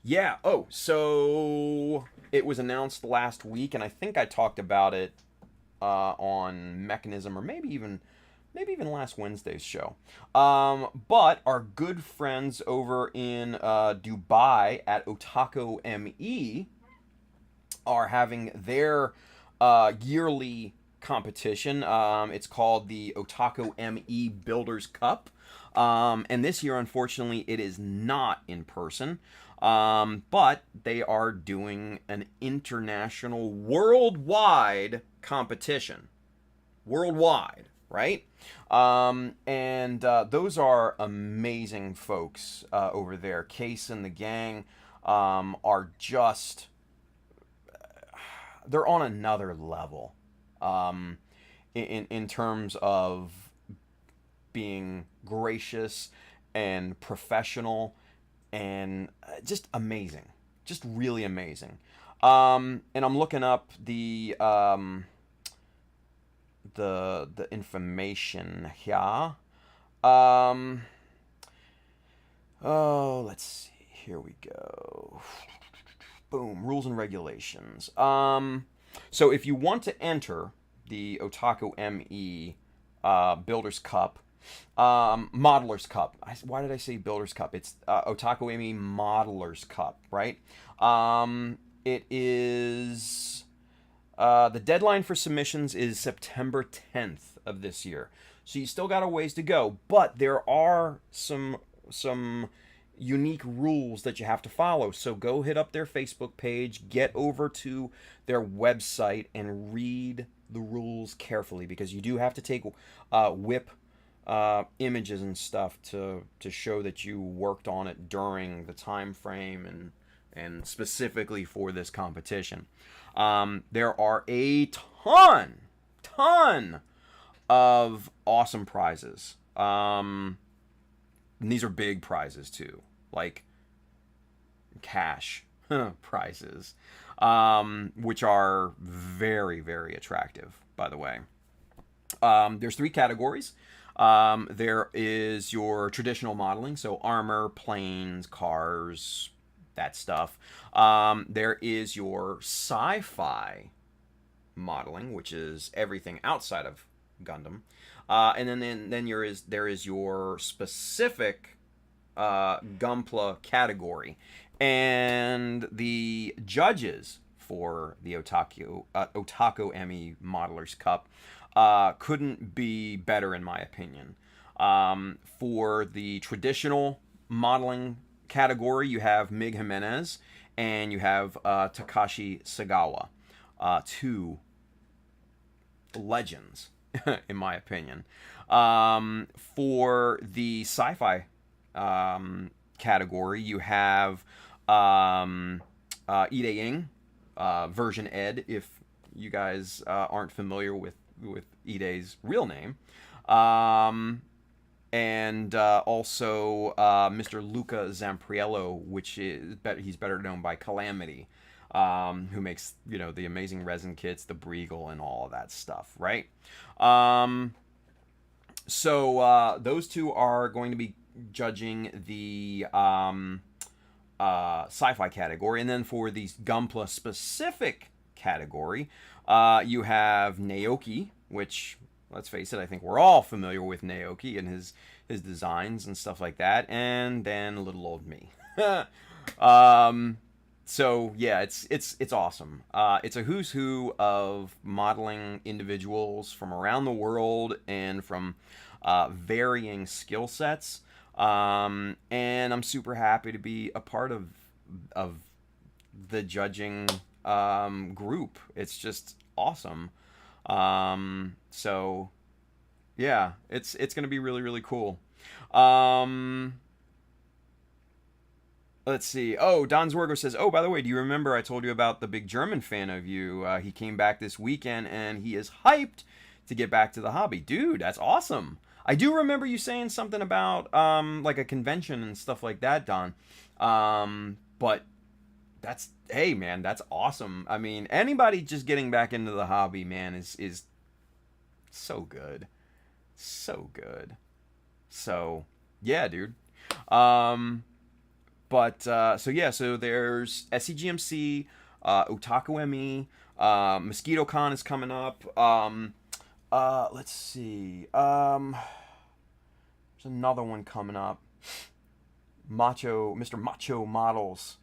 Yeah, oh, so it was announced last week, and I think I talked about it on Mechanism, or maybe even last Wednesday's show. But our good friends over in Dubai at Otaku ME are having their yearly competition. It's called the Otaku ME Builders Cup. And this year, unfortunately, it is not in person. But they are doing an international, worldwide competition. Worldwide, right? And those are amazing folks over there. Case and the gang are just, they're on another level in terms of being gracious and professional and just amazing, just really amazing. And I'm looking up the information here. Oh, let's see. Here we go. Boom. Rules and regulations. So if you want to enter the Otaku ME Builders Cup, Modelers Cup. Why did I say Builders Cup? It's Otaku ME Modelers Cup, right? It is the deadline for submissions is September 10th of this year, so you still got a ways to go. But there are some unique rules that you have to follow. So go hit up their Facebook page, get over to their website, and read the rules carefully, because you do have to take whip images and stuff to show that you worked on it during the time frame and specifically for this competition. There are a ton of awesome prizes. And these are big prizes too, like cash prizes, which are very, very attractive, by the way. There's 3 categories. There is your traditional modeling, so armor, planes, cars, that stuff. There is your sci-fi modeling, which is everything outside of Gundam. And then there is your specific Gunpla category. And the judges for the Otaku ME Modelers Cup couldn't be better, in my opinion. For the traditional modeling category, you have Mig Jimenez and you have Takashi Sagawa, 2 legends, in my opinion. For the sci-fi category, you have Ide Ing, version Ed, if you guys aren't familiar with Ide's real name. And also Mr. Luca Zampriello, which is he's better known by Calamity, who makes, the amazing resin kits, the Briegel, and all of that stuff, right? So those 2 are going to be judging the sci-fi category. And then for the Gunpla specific category, you have Naoki, which, let's face it, I think we're all familiar with Naoki and his designs and stuff like that. And then little old me. So yeah, it's awesome. It's a who's who of modeling individuals from around the world and from varying skill sets. And I'm super happy to be a part of the judging group. It's just awesome. So yeah, it's gonna be really really cool. Let's see. Oh, Don Zwergo says, oh, by the way, do you remember I told you about the big German fan of you? He came back this weekend, and he is hyped to get back to the hobby. Dude, that's awesome. I do remember you saying something about, like, a convention and stuff like that, Don. But that's, hey, man, that's awesome. I mean, anybody just getting back into the hobby, man, is so good. So good. So, yeah, dude. But so yeah, so there's SCGMC, Otaku ME, Mosquito Con is coming up. Let's see. There's another one coming up. Mr. Macho Models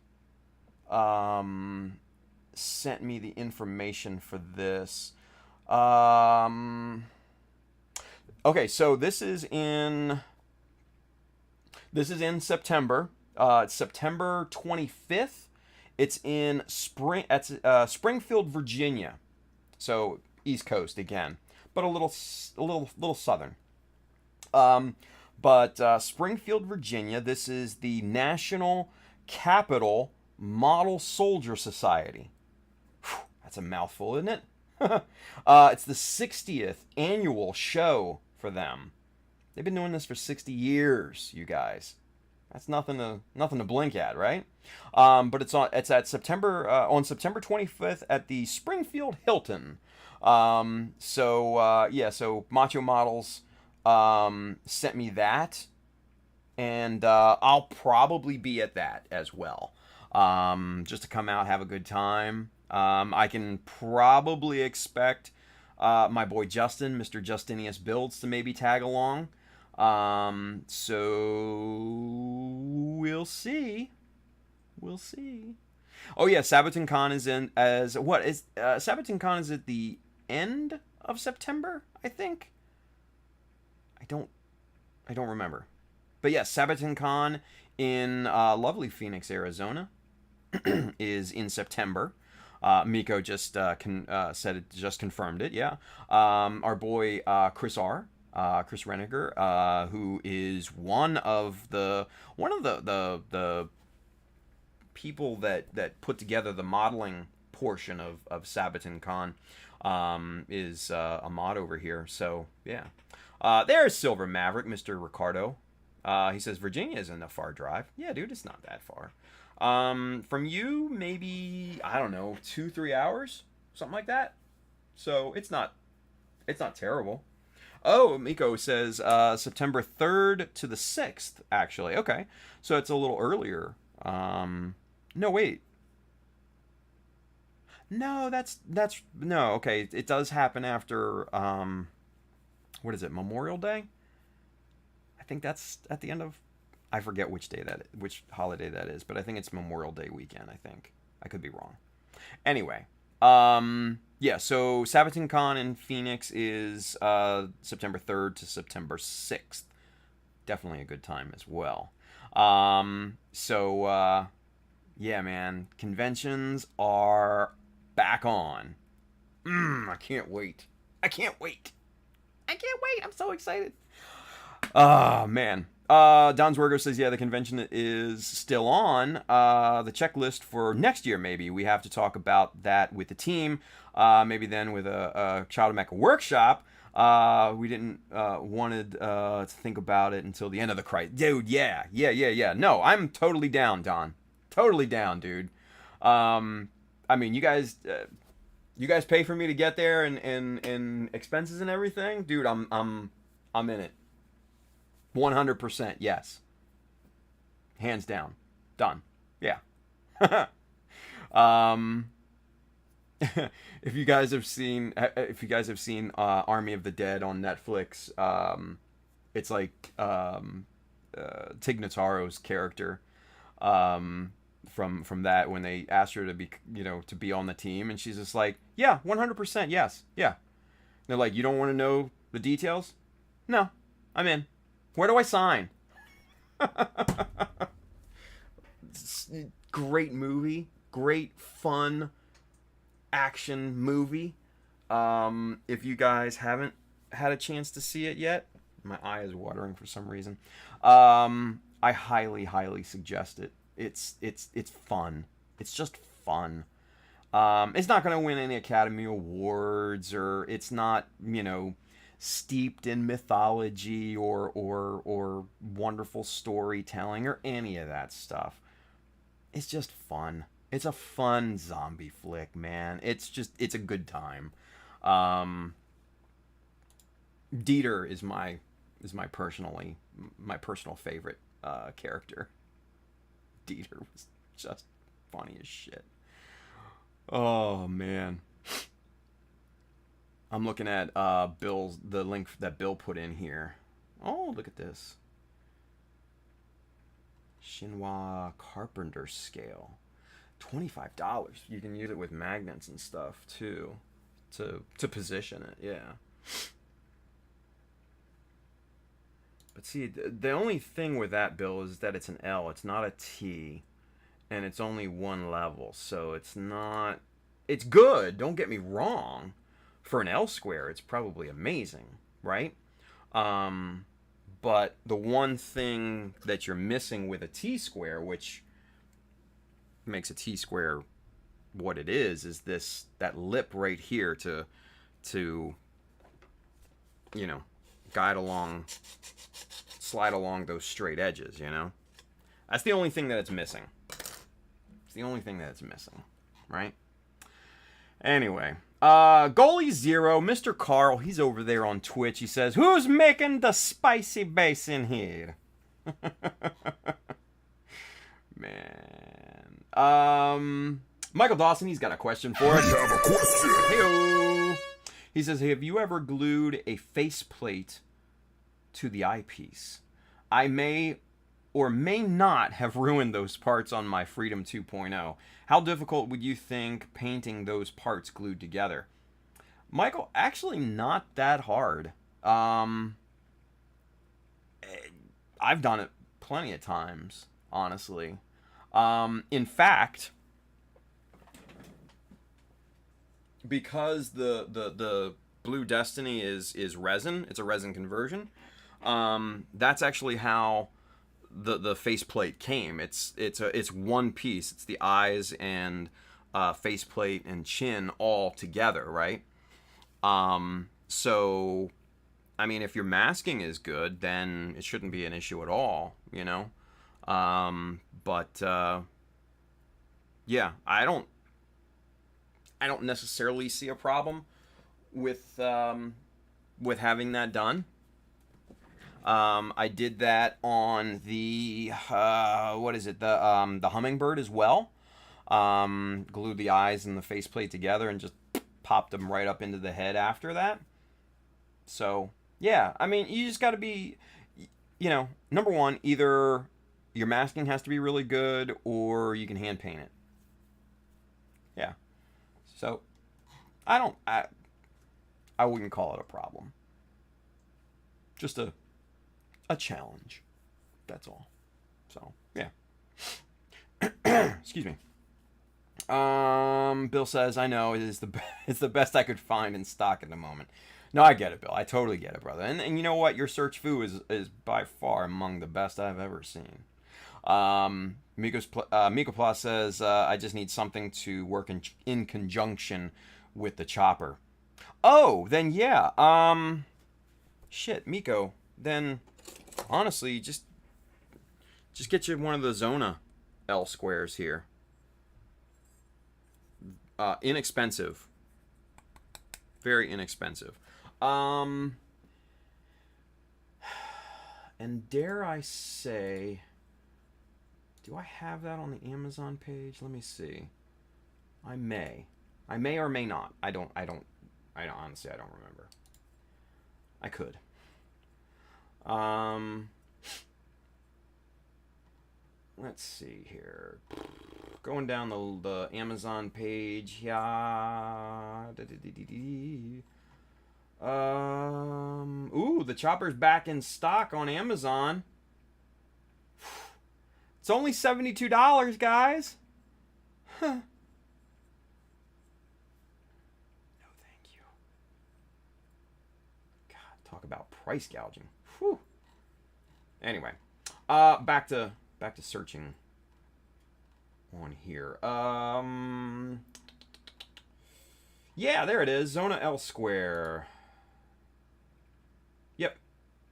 sent me the information for this. Okay, so this is in September. It's September 25th. It's in Springfield, Virginia. So East Coast again, but a little southern. But Springfield, Virginia. This is the National Capital Model Soldier Society. Whew, that's a mouthful, isn't it? It's the 60th annual show for them. They've been doing this for 60 years, you guys. That's nothing to blink at, right? But it's on September 25th at the Springfield Hilton. So Macho Models sent me that, and I'll probably be at that as well. Just to come out, have a good time. I can probably expect my boy Justin, Mr. Justinius Builds, to maybe tag along. So we'll see. We'll see. Oh yeah, Sabaton Con is Sabaton Con is at the end of September, I think. I don't remember. But yes, Sabaton Con in lovely Phoenix, Arizona is in September. Miko just said it, just confirmed it. Yeah. Our boy Chris Reniger, who is one of the people that put together the modeling portion of Sabaton Con, is a mod over here. So yeah, there's Silver Maverick, Mr. Ricardo. He says Virginia isn't a far drive. Yeah, dude, it's not that far. From you, maybe, I don't know, 2-3 hours, something like that. So it's not terrible. Oh, Miko says September 3rd to the 6th, actually. Okay, so it's a little earlier. No, wait. No, no. Okay, it does happen after what is it? Memorial Day? I think that's at the end of. I forget which holiday that is, but I think it's Memorial Day weekend. I think I could be wrong. Anyway, yeah. So Sabaton Con in Phoenix is September 3rd to September 6th. Definitely a good time as well. So yeah, man, conventions are back on. I can't wait. I'm so excited. Oh, man. Don Zwergo says, yeah, the convention is still on. The checklist for next year, maybe. We have to talk about that with the team. Maybe then with a Child of Mecha workshop. We didn't wanted to think about it until the end of the crisis. Dude, yeah. No, I'm totally down, Don. Totally down, dude. I mean, you guys pay for me to get there and expenses and everything, dude. I'm in it. 100% yes. Hands down. Done. Yeah. If you guys have seen Army of the Dead on Netflix, it's like Tig Notaro's character from that, when they asked her to be on the team, and she's just like, yeah, 100% yes. Yeah. They're like, you don't want to know the details? No, I'm in. Where do I sign? Great movie. great, fun action movie. If you guys haven't had a chance to see it yet, my eye is watering for some reason. I highly suggest it. It's fun. It's just fun. It's not going to win any Academy Awards, or it's not, steeped in mythology or wonderful storytelling or any of that stuff. It's just fun. It's a fun zombie flick, man. It's a good time. Dieter is my personal favorite character. Dieter was just funny as shit. Oh man. I'm looking at the link that Bill put in here. Oh, look at this. Chinois Carpenter scale. $25. You can use it with magnets and stuff too, to position it. Yeah. But see, the only thing with that, Bill, is that it's an L. It's not a T, and it's only one level, so it's not. It's good. Don't get me wrong. For an L square, it's probably amazing, right? But the one thing that you're missing with a T square, which makes a T square what it is that lip right here to slide along those straight edges, That's the only thing that it's missing. It's the only thing that it's missing, right? Anyway, Goalie Zero, Mr. Carl, he's over there on Twitch. He says, "Who's making the spicy bass in here?" Man. Michael Dawson, he's got a question for us. We have a question. Hey-o. He says, "Have you ever glued a faceplate to the eyepiece? I may or may not have ruined those parts on my Freedom 2.0. How difficult would you think painting those parts glued together?" Michael, actually not that hard. I've done it plenty of times, honestly. In fact, because the Blue Destiny is resin, it's a resin conversion. That's actually how the faceplate came. It's one piece. It's the eyes and faceplate and chin all together, right? So, I mean, if your masking is good, then it shouldn't be an issue at all, But yeah, I don't necessarily see a problem with having that done. I did that on the the Hummingbird as well. Glued the eyes and the faceplate together and just popped them right up into the head after that. So yeah, I mean, you just got to be, number one, either your masking has to be really good or you can hand paint it. Yeah. So I wouldn't call it a problem. Just a challenge. That's all. So, yeah. Excuse me. Bill says, "I know it's the best I could find in stock at the moment." No, I get it, Bill. I totally get it, brother. And you know what? Your search foo is by far among the best I've ever seen. Miko Plus says, "I just need something to work in conjunction with the chopper." Oh, then yeah. Shit, Miko. Then honestly, just get you one of the Zona L squares here. Inexpensive. Very inexpensive. And dare I say, do I have that on the Amazon page? Let me see. I may or may not. I don't honestly, I don't remember. I could. Let's see here. Going down the Amazon page. Yeah. Ooh, the chopper's back in stock on Amazon. It's only $72, guys. No, thank you. God, talk about price gouging. Whew. Anyway, back to searching on here. Yeah, there it is. Zona L Square. Yep.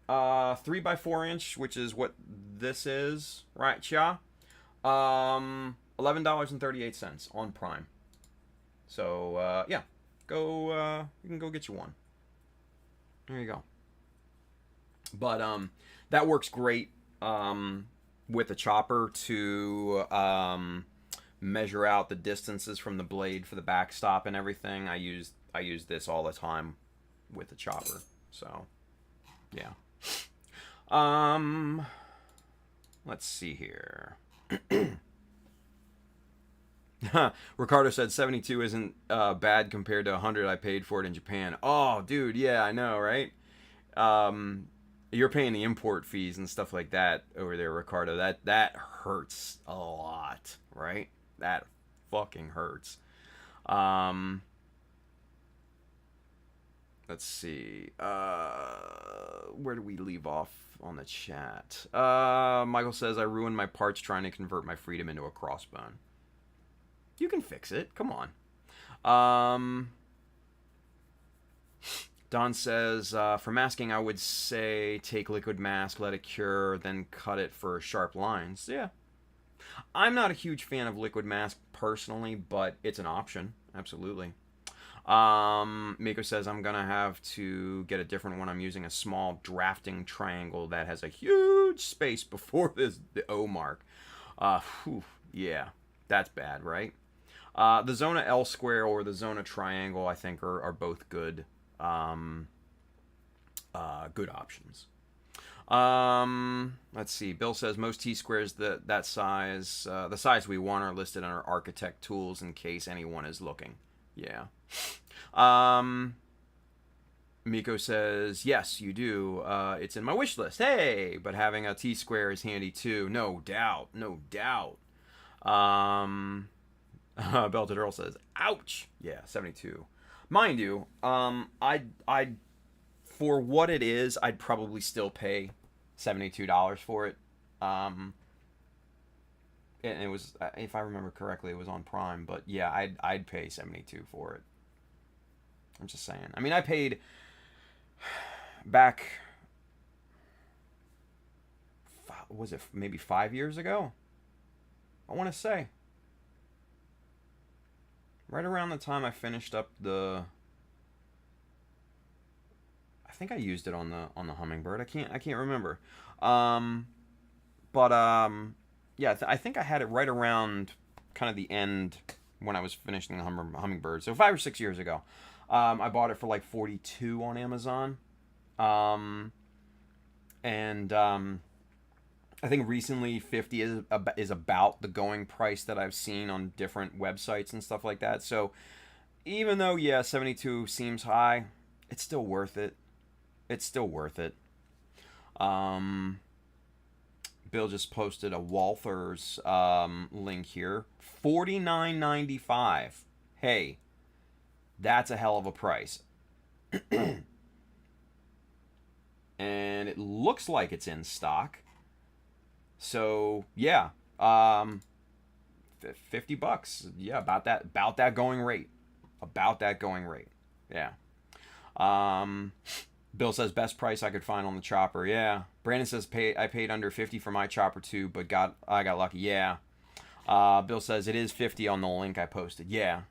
3x4 inch, which is what this is, right? Yeah. $11.38 on Prime. So yeah, go. You can go get you one. There you go. But that works great with the chopper to measure out the distances from the blade for the backstop and everything. I use this all the time with the chopper. So yeah. Let's see here. Ricardo said 72 isn't bad compared to 100 I paid for it in Japan. Oh, dude, yeah, I know, right? You're paying the import fees and stuff like that over there, Ricardo. That hurts a lot, right? That fucking hurts. Let's see. Where do we leave off on the chat? Michael says, I ruined my parts trying to convert my Freedom into a crossbone. You can fix it. Come on. Don says, for masking, I would say take liquid mask, let it cure, then cut it for sharp lines. Yeah. I'm not a huge fan of liquid mask personally, but it's an option. Absolutely. Miko says, I'm going to have to get a different one. I'm using a small drafting triangle that has a huge space before the O mark. Yeah, that's bad, right? The Zona L Square or the Zona Triangle, I think, are both good. Good options. Let's see. Bill says most T-squares that size, the size we want, are listed under Architect Tools in case anyone is looking. Yeah. Miko says, yes, you do. It's in my wish list. Hey, but having a T-square is handy too. No doubt. No doubt. Belted Earl says, ouch. Yeah, 72. Mind you, I'd for what it is, I'd probably still pay $72 for it. And it was, if I remember correctly, it was on Prime. But yeah, I'd pay $72 for it. I'm just saying. I mean, I paid back, was it maybe 5 years ago? I want to say. Right around the time I finished up I think I used it on the Hummingbird. I can't remember. Yeah, I think I had it right around kind of the end when I was finishing the Hummingbird. So 5 or 6 years ago. I bought it for like $42 on Amazon. I think recently $50 is about the going price that I've seen on different websites and stuff like that. So even though, yeah, 72 seems high, it's still worth it. It's still worth it. Bill just posted a Walther's link here. $49.95. Hey, that's a hell of a price. And it looks like it's in stock. So yeah, $50. Yeah, about that going rate. Yeah. Bill says best price I could find on the chopper. Yeah. Brandon says I paid under $50 for my chopper too, but I got lucky. Yeah. Bill says it is $50 on the link I posted. Yeah.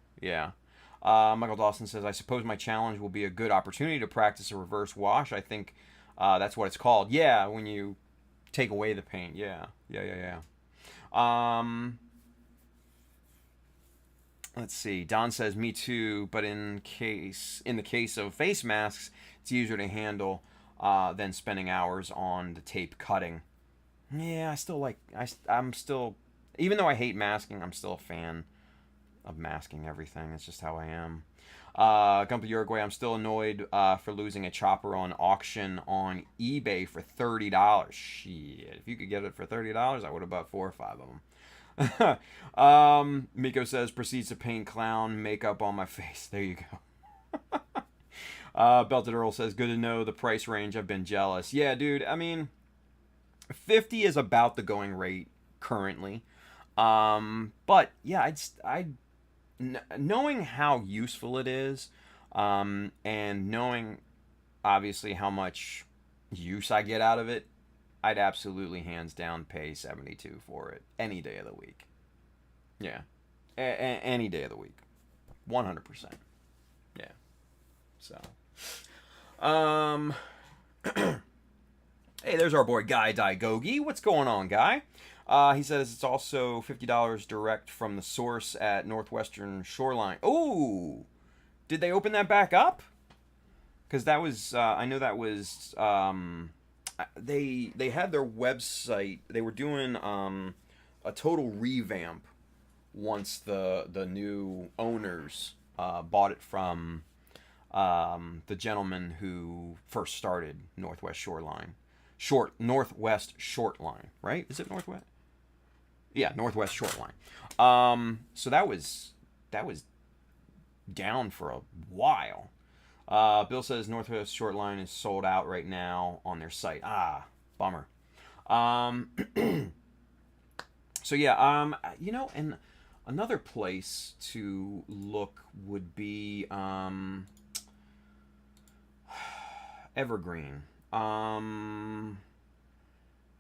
Michael Dawson says I suppose my challenge will be a good opportunity to practice a reverse wash. I think that's what it's called. Yeah, when you take away the paint. Yeah. Let's see. Don says me too, but in the case of face masks, it's easier to handle than spending hours on the tape cutting. Yeah, I'm still, even though I hate masking, I'm still a fan of masking everything. It's just how I am. Gumpy Uruguay, I'm still annoyed for losing a chopper on auction on eBay for $30. Shit, if you could get it for $30, I would have bought 4 or 5 of them. Miko says, proceeds to paint clown makeup on my face. There you go. Belted Earl says, good to know the price range. I've been jealous. Yeah, dude. I mean, 50 is about the going rate currently. But yeah, knowing how useful it is, and knowing obviously how much use I get out of it, I'd absolutely hands down pay 72 for it any day of the week. Yeah. Any day of the week. 100%. Yeah. So. Hey, there's our boy Guy Daigogi. What's going on, Guy? He says it's also $50 direct from the source at Northwestern Shoreline. Oh! Did they open that back up? Because that was, I know that was, they had their website. They were doing a total revamp once the new owners bought it from the gentleman who first started Northwest Shoreline. Northwest Shortline, right? Is it Northwest? Yeah, Northwest Shortline. So that was down for a while. Bill says Northwest Shortline is sold out right now on their site. Ah, bummer. So yeah, you know, and another place to look would be Evergreen.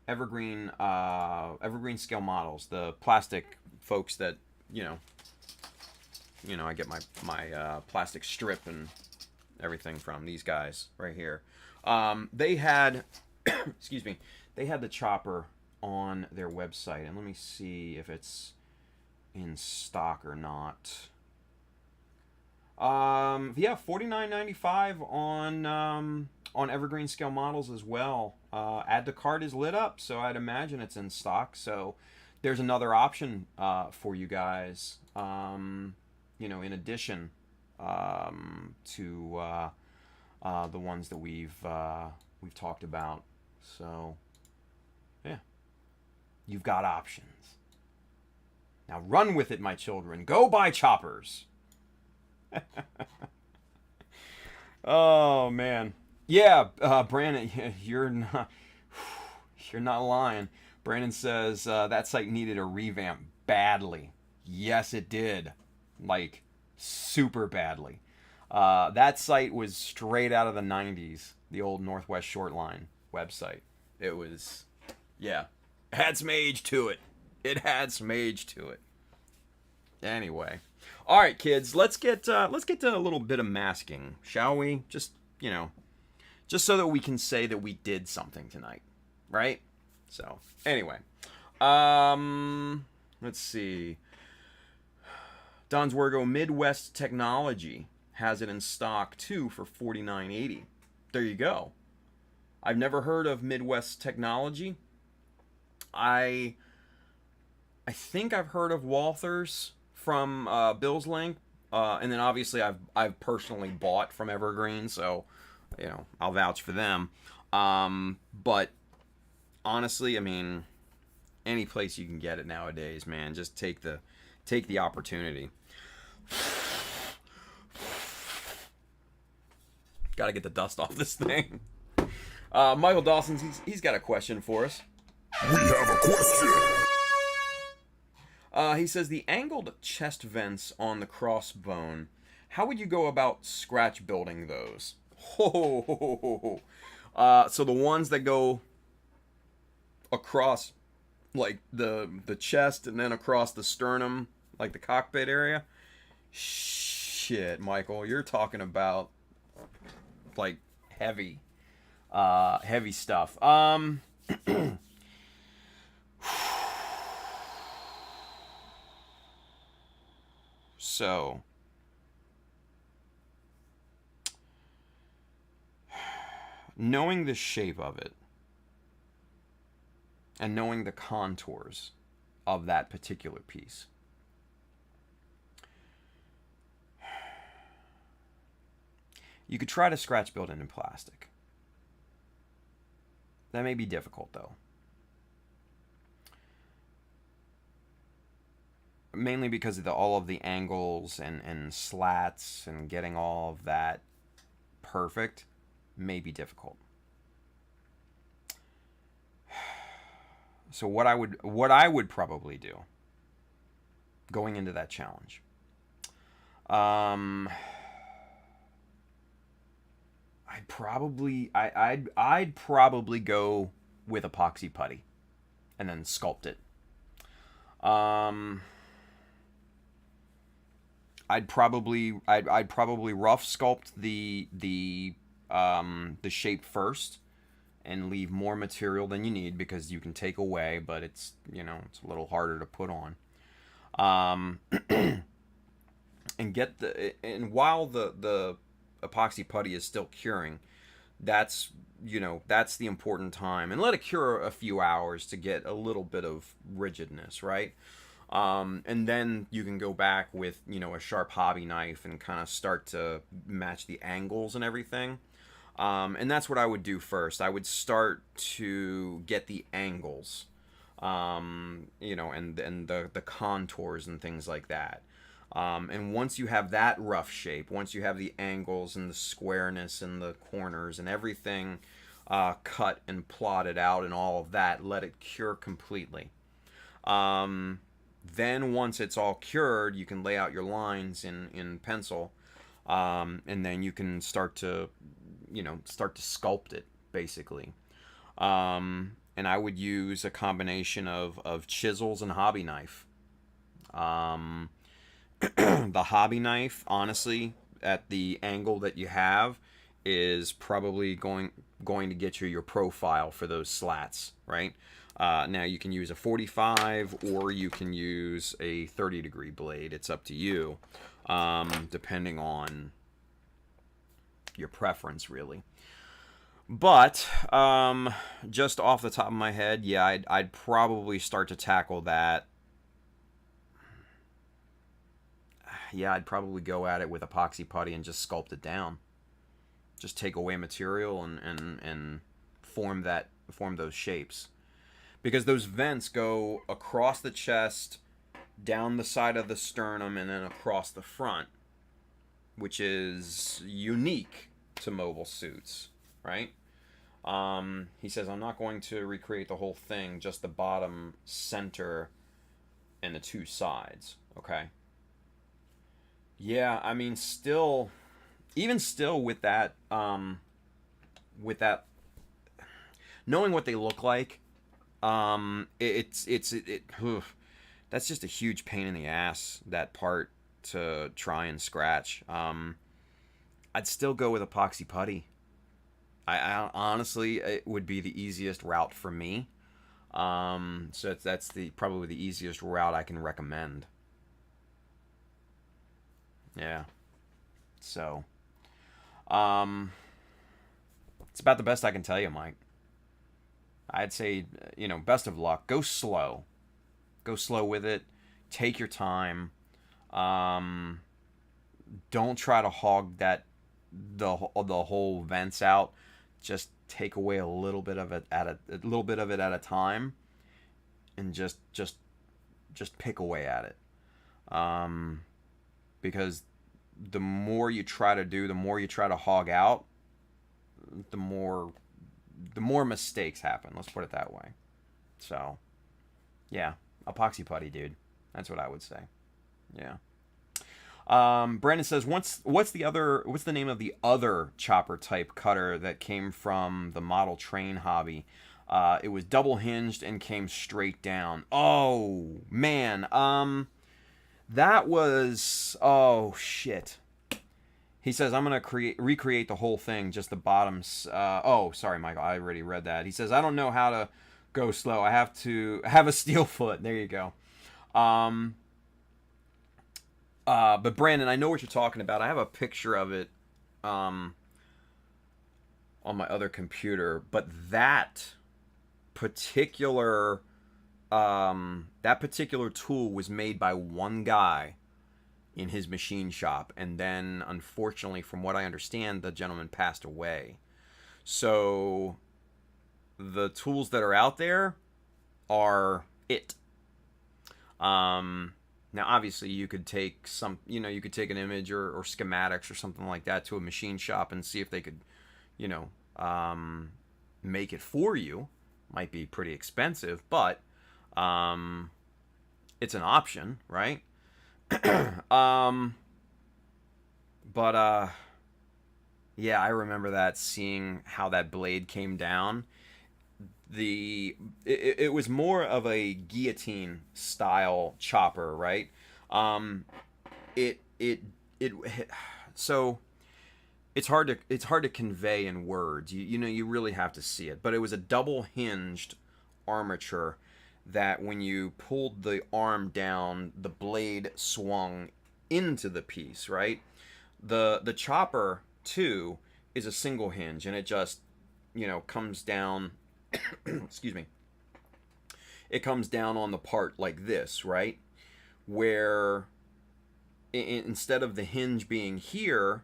Evergreen scale models, the plastic folks that you know I get my plastic strip and everything from these guys right here. They had excuse me, they had the chopper on their website, and let me see if it's in stock or not. Yeah, $49.95 on Evergreen scale models as well. Add to cart is lit up, so I'd imagine it's in stock. So there's another option for you guys. You know, in addition to the ones that we've talked about. So yeah, you've got options. Now run with it, my children. Go buy choppers. Oh man. Yeah, Brandon, you're not lying. Brandon says that site needed a revamp badly. Yes, it did. Like, super badly. That site was straight out of the 90s, the old Northwest Shortline website. It was, yeah, had some age to it. It had some age to it. Anyway. All right, kids, let's get to a little bit of masking, shall we? Just, you know, just so that we can say that we did something tonight, right? So, anyway, let's see. Don's Wergo Midwest Technology has it in stock too for $49.80. There you go. I've never heard of Midwest Technology. I think I've heard of Walthers from Bill's Link, and then obviously I've personally bought from Evergreen, so you know I'll vouch for them. But honestly, I mean, any place you can get it nowadays, man, just take the opportunity. Got to get the dust off this thing. Michael Dawson, he's got a question for us. We have a question. He says, the angled chest vents on the crossbone, how would you go about scratch building those? So the ones that go across, like, the chest and then across the sternum, like the cockpit area? Shit, Michael, you're talking about, like, heavy stuff. So, knowing the shape of it and knowing the contours of that particular piece, you could try to scratch build it in plastic. That may be difficult, though. mainly because of all of the angles and slats and getting all of that perfect may be difficult. So what I would probably do going into that challenge, I'd probably go with epoxy putty and then sculpt it. I'd probably rough sculpt the shape first and leave more material than you need, because you can take away, but it's, it's a little harder to put on. And while the epoxy putty is still curing, that's the important time, and let it cure a few hours to get a little bit of rigidness, right? And then you can go back with a sharp hobby knife and kind of start to match the angles and everything. And that's what I would do first. I would start to get the angles, and the contours and things like that. And once you have that rough shape, once you have the angles and the squareness and the corners and everything cut and plotted out and all of that, let it cure completely. Then once it's all cured, you can lay out your lines in pencil, and then you can start to sculpt it, basically. And I would use a combination of chisels and hobby knife. The hobby knife, honestly, at the angle that you have, is probably going to get you your profile for those slats, right? Now you can use a 45 or you can use a 30-degree blade. It's up to you, depending on your preference, really. But just off the top of my head, yeah, I'd probably start to tackle that. Yeah, I'd probably go at it with epoxy putty and just sculpt it down. Just take away material and form those shapes. Because those vents go across the chest, down the side of the sternum, and then across the front, which is unique to mobile suits, right? He says, I'm not going to recreate the whole thing, just the bottom, center, and the two sides, okay? Yeah, I mean, even still with that, knowing what they look like, that's just a huge pain in the ass, that part, to try and scratch. I'd still go with epoxy putty. I honestly, it would be the easiest route for me. So that's probably the easiest route I can recommend. Yeah. So, it's about the best I can tell you, Mike. I'd say, best of luck. Go slow. Go slow with it. Take your time. Don't try to hog the whole vents out. Just take away a little bit of it at a time, and just pick away at it. Because the more you try to do, the more you try to hog out, the more mistakes happen. Let's put it that way. So, yeah, epoxy putty, dude. That's what I would say. Yeah. Brandon says, what's the name of the other chopper type cutter that came from the model train hobby? It was double hinged and came straight down. Oh man. That was, oh shit. He says, I'm going to recreate the whole thing, just the bottoms. Oh, sorry, Michael. I already read that. He says, I don't know how to go slow. I have to have a steel foot. There you go. But Brandon, I know what you're talking about. I have a picture of it on my other computer. But that particular tool was made by one guy in his machine shop, and then unfortunately, from what I understand, the gentleman passed away. So the tools that are out there are it. Now, obviously, you could take you could take an image or schematics or something like that to a machine shop and see if they could, you know, make it for you. Might be pretty expensive, but it's an option, right? But yeah, I remember that, seeing how that blade came down. It was more of a guillotine style chopper, right? Um, it so it's hard to convey in words. You really have to see it. But it was a double hinged armature that when you pulled the arm down, the blade swung into the piece, right? The chopper too is a single hinge, and it just comes down. Excuse me. It comes down on the part like this, right? Where instead of the hinge being here,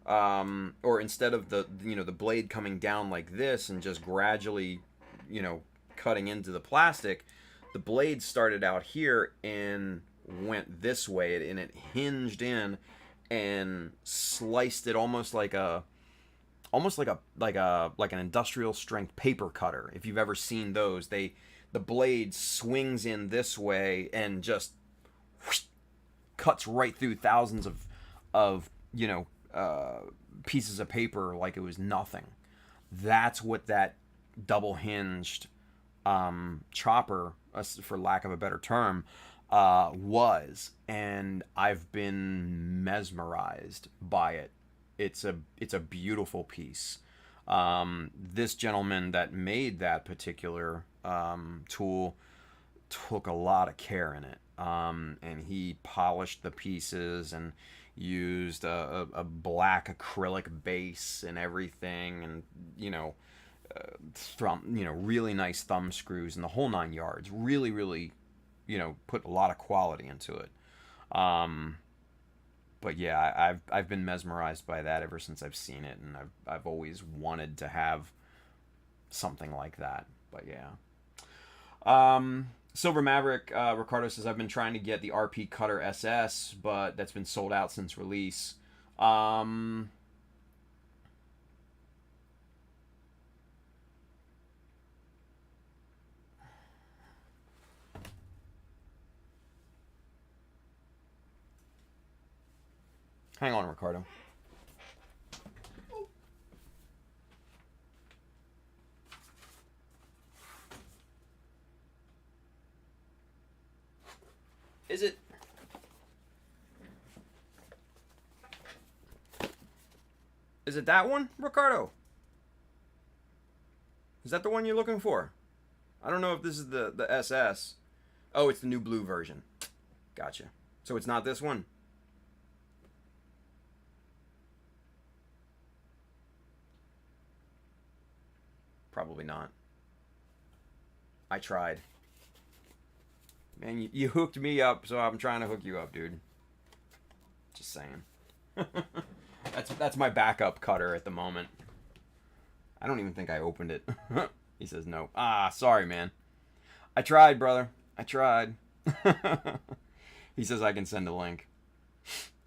or instead of the blade coming down like this and just gradually, cutting into the plastic, the blade started out here and went this way, and it hinged in and sliced it almost like an industrial strength paper cutter. If you've ever seen those, the blade swings in this way and just whoosh, cuts right through thousands of pieces of paper like it was nothing. That's what that double hinged chopper, for lack of a better term, was, and I've been mesmerized by it. It's a beautiful piece. This gentleman that made that particular tool took a lot of care in it, and he polished the pieces and used a black acrylic base and everything, and really nice thumb screws and the whole 9 yards. Really, really, put a lot of quality into it. But yeah, I've been mesmerized by that ever since I've seen it, and I've always wanted to have something like that. But yeah. Silver Maverick, Ricardo says, I've been trying to get the RP Cutter SS, but that's been sold out since release. Hang on, Ricardo. Is it? Is it that one, Ricardo? Is that the one you're looking for? I don't know if this is the SS. Oh, it's the new blue version. Gotcha. So it's not this one? Probably not. I tried. Man, you hooked me up, so I'm trying to hook you up, dude. Just saying. That's my backup cutter at the moment. I don't even think I opened it. He says no. Ah, sorry, man. I tried, brother. I tried. He says I can send a link.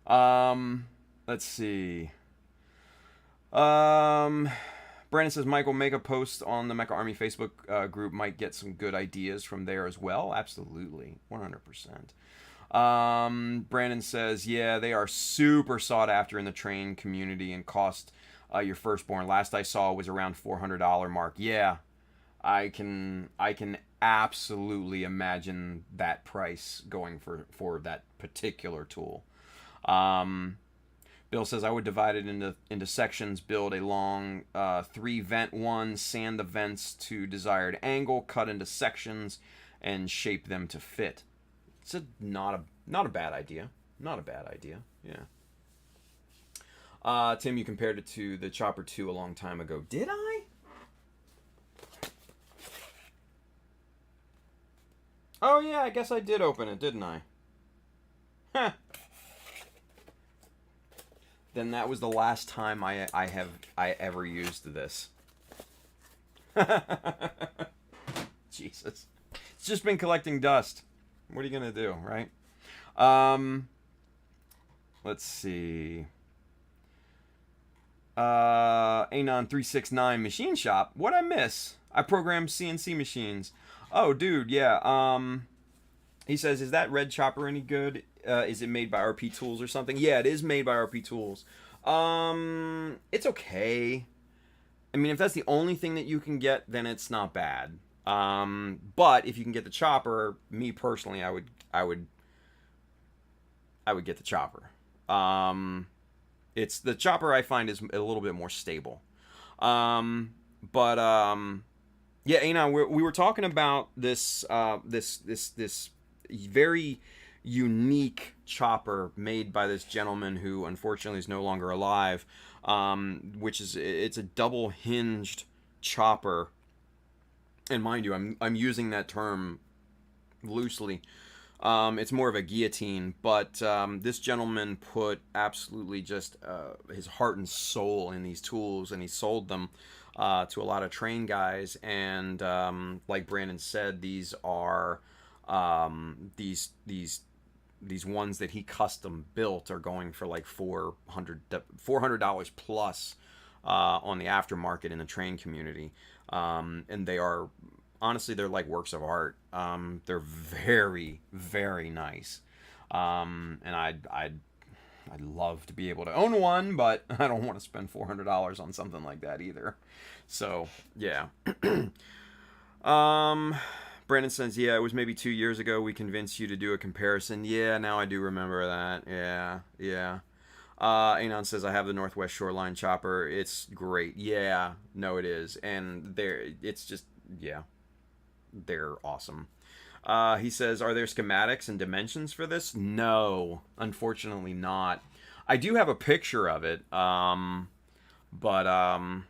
Let's see. Brandon says, Michael, make a post on the Mecha Army Facebook group. Might get some good ideas from there as well. Absolutely. 100%. Brandon says, yeah, they are super sought after in the train community and cost your firstborn. Last I saw was around $400 mark. Yeah, I can absolutely imagine that price going for that particular tool. Bill says, I would divide it into sections, build a long 3-vent one, sand the vents to desired angle, cut into sections, and shape them to fit. It's not a bad idea. Not a bad idea, yeah. Tim, you compared it to the Chopper 2 a long time ago. Did I? Oh, yeah, I guess I did open it, didn't I? Huh. Then that was the last time I ever used this. Jesus. It's just been collecting dust. What are you going to do, right? Let's see. Anon 369 Machine Shop. What'd I miss? I program CNC machines. Oh, dude, yeah. He says, is that red chopper any good? Is it made by RP Tools or something? Yeah, it is made by RP Tools. It's okay. I mean, if that's the only thing that you can get, then it's not bad. But if you can get the chopper, me personally, I would get the chopper. It's the chopper I find is a little bit more stable. But yeah, Anon, we were talking about this this very unique chopper made by this gentleman who unfortunately is no longer alive. Which is, it's a double hinged chopper, and mind you, I'm using that term loosely. It's more of a guillotine, but this gentleman put absolutely just his heart and soul in these tools, and he sold them to a lot of train guys. And like Brandon said, these are these ones that he custom built are going for like $400 plus on the aftermarket in the train community, and they are, honestly, they're like works of art. They're very, very nice, and I'd love to be able to own one, but I don't want to spend $400 on something like that either. So yeah. Brandon says, yeah, it was maybe 2 years ago we convinced you to do a comparison. Yeah, now I do remember that. Yeah. Anon says, I have the Northwest Shoreline chopper. It's great. Yeah, no, it is. And it's just, yeah, they're awesome. He says, are there schematics and dimensions for this? No, unfortunately not. I do have a picture of it, but I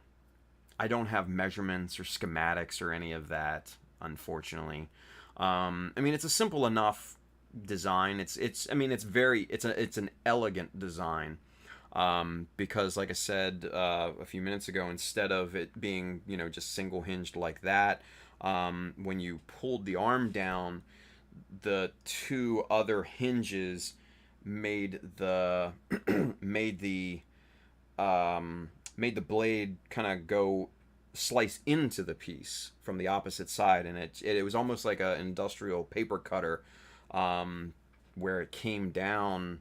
don't have measurements or schematics or any of that, unfortunately. I mean, it's a simple enough design. It's an elegant design, because like I said a few minutes ago, instead of it being, just single hinged like that, when you pulled the arm down, the two other hinges made the made the blade kind of go slice into the piece from the opposite side, and it was almost like an industrial paper cutter, where it came down.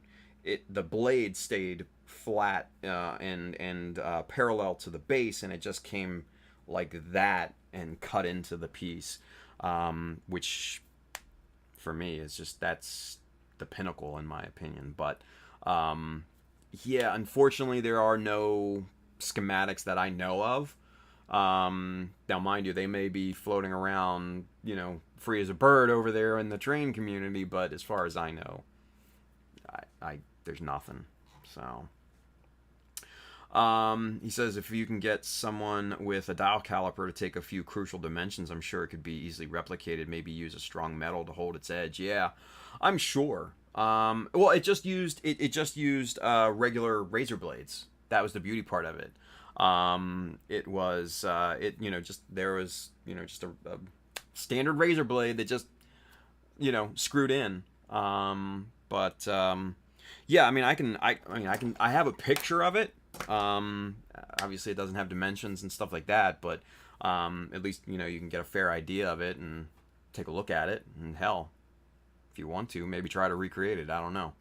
The blade stayed flat and parallel to the base, and it just came like that and cut into the piece, which for me is just, that's the pinnacle in my opinion. But yeah, unfortunately there are no schematics that I know of. Now mind you, they may be floating around, free as a bird over there in the train community, but as far as I know, I there's nothing. So he says, if you can get someone with a dial caliper to take a few crucial dimensions, I'm sure it could be easily replicated. Maybe use a strong metal to hold its edge. Yeah, I'm sure. Well, it just used regular razor blades. That was the beauty part of it. It was there was just a standard razor blade that just screwed in. But yeah, I mean, I have a picture of it. Obviously it doesn't have dimensions and stuff like that, but at least you can get a fair idea of it and take a look at it, and hell, if you want to, maybe try to recreate it. I don't know.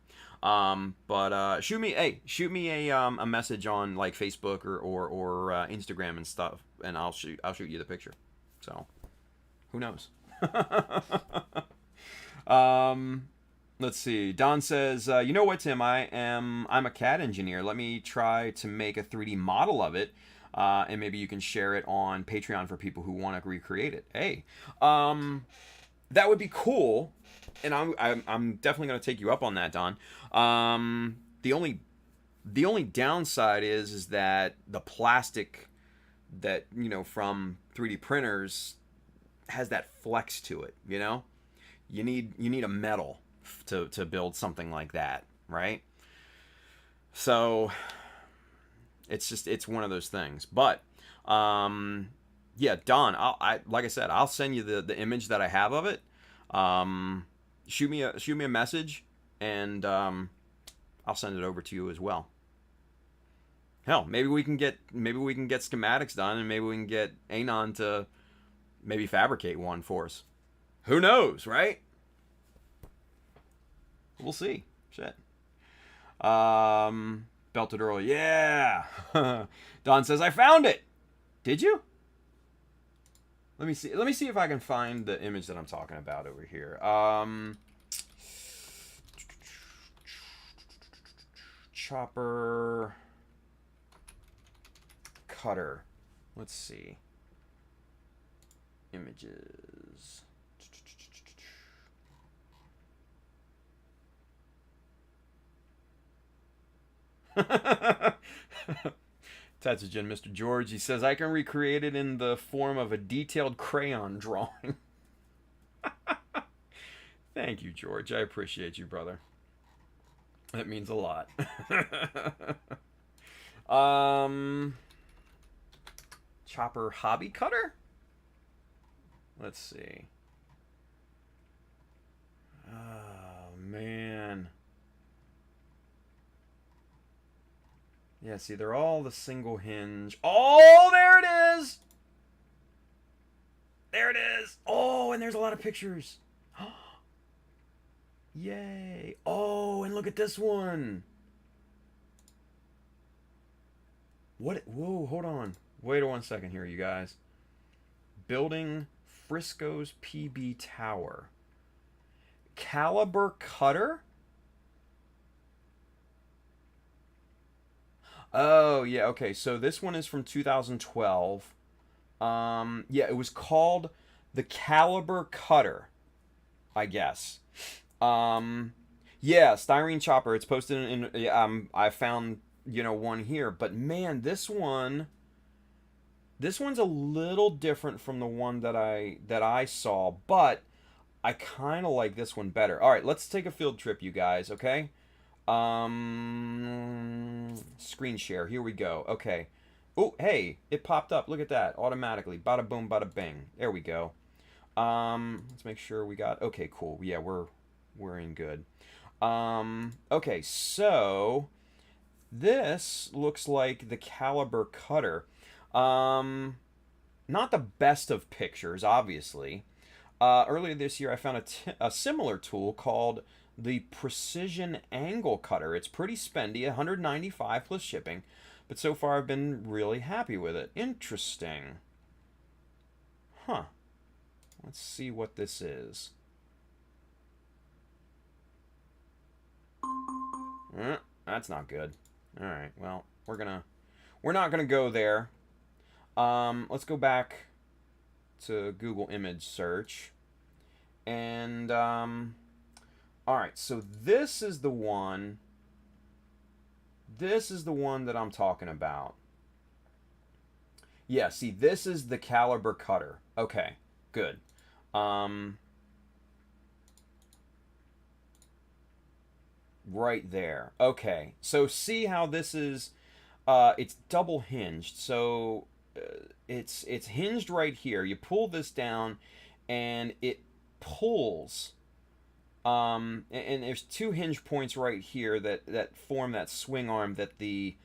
But shoot me a message on like Facebook or Instagram and stuff, and I'll shoot you the picture. So who knows? Let's see. Don says, you know what, Tim? I'm a CAD engineer. Let me try to make a 3D model of it, and maybe you can share it on Patreon for people who want to recreate it. Hey, that would be cool, and I'm definitely going to take you up on that, Don. The only downside is that the plastic that from 3D printers has that flex to it. You need a metal to build something like that, right? So it's one of those things. But yeah, Don, like I said, I'll send you the image that I have of it. Shoot me a message, and I'll send it over to you as well. Hell, maybe we can get schematics done, and maybe we can get Anon to maybe fabricate one for us. Who knows, right? We'll see. Shit. Belted Earl, yeah. Don says I found it. Did you? Let me see. Let me see if I can find the image that I'm talking about over here. Chopper cutter. Let's see. Images. Tatsujin, Mr. George, he says, I can recreate it in the form of a detailed crayon drawing. Thank you, George. I appreciate you, brother. That means a lot. Chopper hobby cutter? Let's see. Oh, man. Yeah, see, they're all the single hinge. Oh, there it is! There it is! Oh, and there's a lot of pictures. Yay! Oh, and look at this one. What? Whoa, hold on. Wait 1 second here, you guys. Building Frisco's PB Tower. Caliber cutter? Oh, yeah, okay. So this one is from 2012. Yeah, it was called the Caliber Cutter, I guess. Yeah, styrene chopper. It's posted in I found, one here, but man, this one's a little different from the one that I saw, but I kind of like this one better. All right, let's take a field trip, you guys, okay? Screen share. Here we go. Okay. Oh, hey, it popped up. Look at that. Automatically. Bada boom, bada bing. There we go. Let's make sure we got. Okay, cool. Yeah, we're in good. Okay, so this looks like the Caliber cutter. Not the best of pictures, obviously. Earlier this year, I found a similar tool called the Precision Angle Cutter. It's pretty spendy, $195 plus shipping, but so far I've been really happy with it. Interesting. Huh. Let's see what this is. That's not good. All right. Well, we're not gonna go there. Let's go back to Google image search, and all right. So this is the one. This is the one that I'm talking about. Yeah. See, this is the Caliber cutter. Okay. Good. Right there. Okay. So see how this is it's double hinged. So it's hinged right here. You pull this down and it pulls and there's two hinge points right here that form that swing arm that the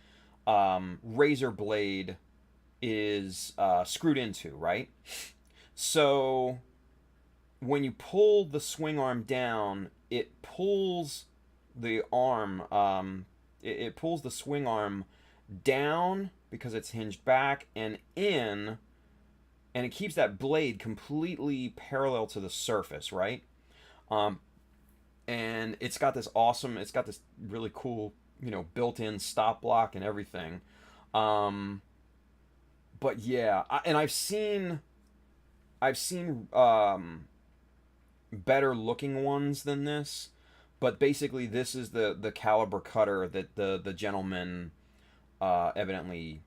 razor blade is screwed into, right? So when you pull the swing arm down, it pulls the arm it pulls the swing arm down because it's hinged back and in, and it keeps that blade completely parallel to the surface, right? And it's got this really cool, built-in stop block and everything. But yeah, I've seen better looking ones than this, but basically this is the Caliber cutter that the gentleman evidently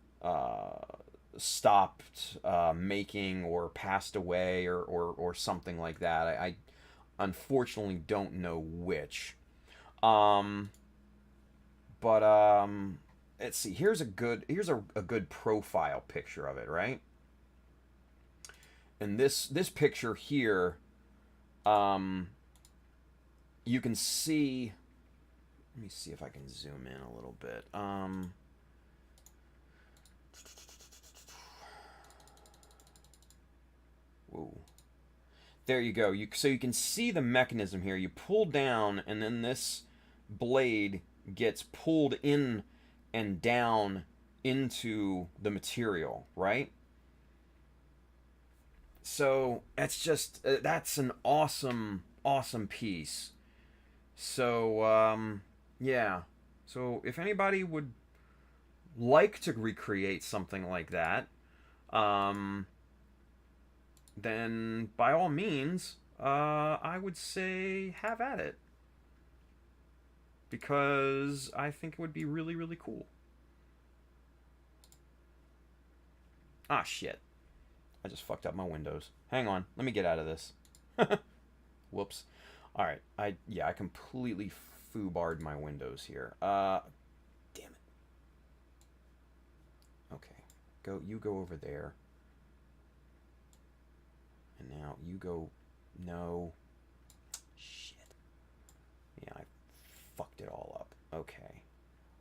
stopped making or passed away or something like that. I unfortunately don't know which. But let's see. Here's a good profile picture of it, right? And this picture here, you can see Let me see if I can zoom in a little bit. Whoa. There you go. So you can see the mechanism here. You pull down, and then this blade gets pulled in and down into the material, right? So that's just that's an awesome piece. So yeah. So if anybody would like to recreate something like that, then by all means, I would say have at it. Because I think it would be really, really cool. Ah, shit. I just fucked up my windows. Hang on. Let me get out of this. Whoops. Alright. I completely foobarred my windows here. Damn it. Okay. You go over there. And now you go... No. Shit. Yeah, I fucked it all up. Okay.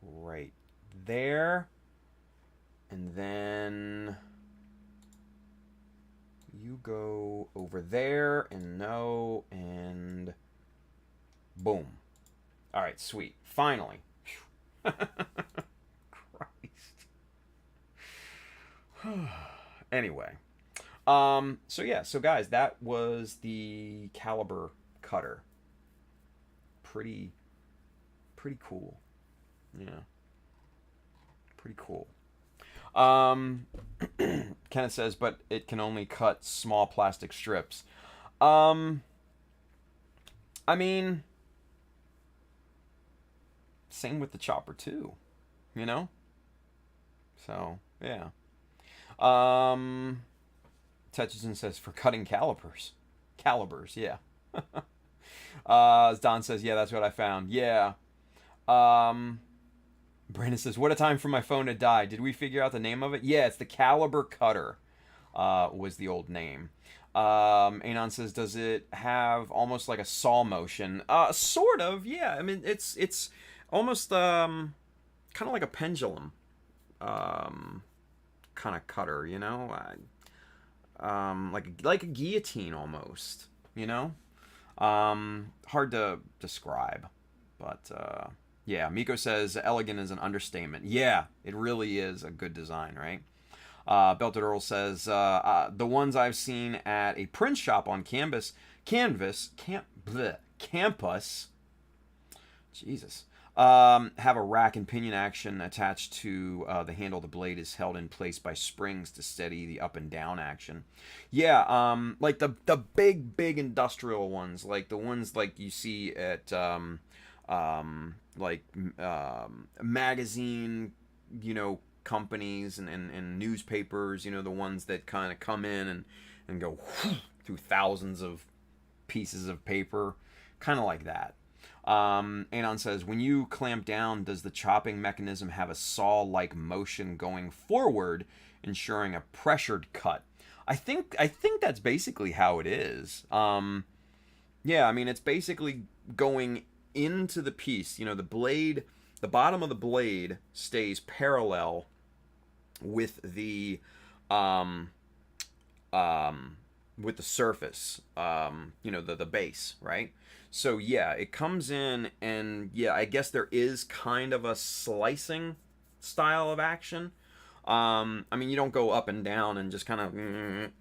Right there. And then... You go over there, and no, and... Boom. Alright, sweet. Finally. Christ. Anyway. So yeah, so guys, that was the caliber cutter. Pretty cool. Yeah. Pretty cool. Kenneth says, but it can only cut small plastic strips. I mean, same with the chopper too, you know? So, yeah. Tetchison says, for cutting calipers. Calibers, yeah. Don says, yeah, that's what I found. Yeah. Brandon says, what a time for my phone to die. Did we figure out the name of it? Yeah, it's the Caliber Cutter, was the old name. Anon says, does it have almost like a saw motion? Sort of, yeah. I mean, it's almost kind of like a pendulum kind of cutter, you know? Like a guillotine almost, you know? Hard to describe, but... Yeah, Miko says elegant is an understatement. Yeah, it really is a good design, right? Belted Earl says the ones I've seen at a print shop on campus, Jesus, have a rack and pinion action attached to the handle. The blade is held in place by springs to steady the up and down action. Yeah, like the big industrial ones, like the ones like you see at magazine, you know, companies and newspapers, you know, the ones that kind of come in and go through thousands of pieces of paper, kind of like that. Anon says, when you clamp down, does the chopping mechanism have a saw-like motion going forward, ensuring a pressured cut? I think that's basically how it is. Yeah, I mean, it's basically going into the piece. You know, the blade, the bottom of the blade stays parallel with the surface, you know, the base, right? So yeah, it comes in, and yeah, I guess there is kind of a slicing style of action. I mean, you don't go up and down and just kind of,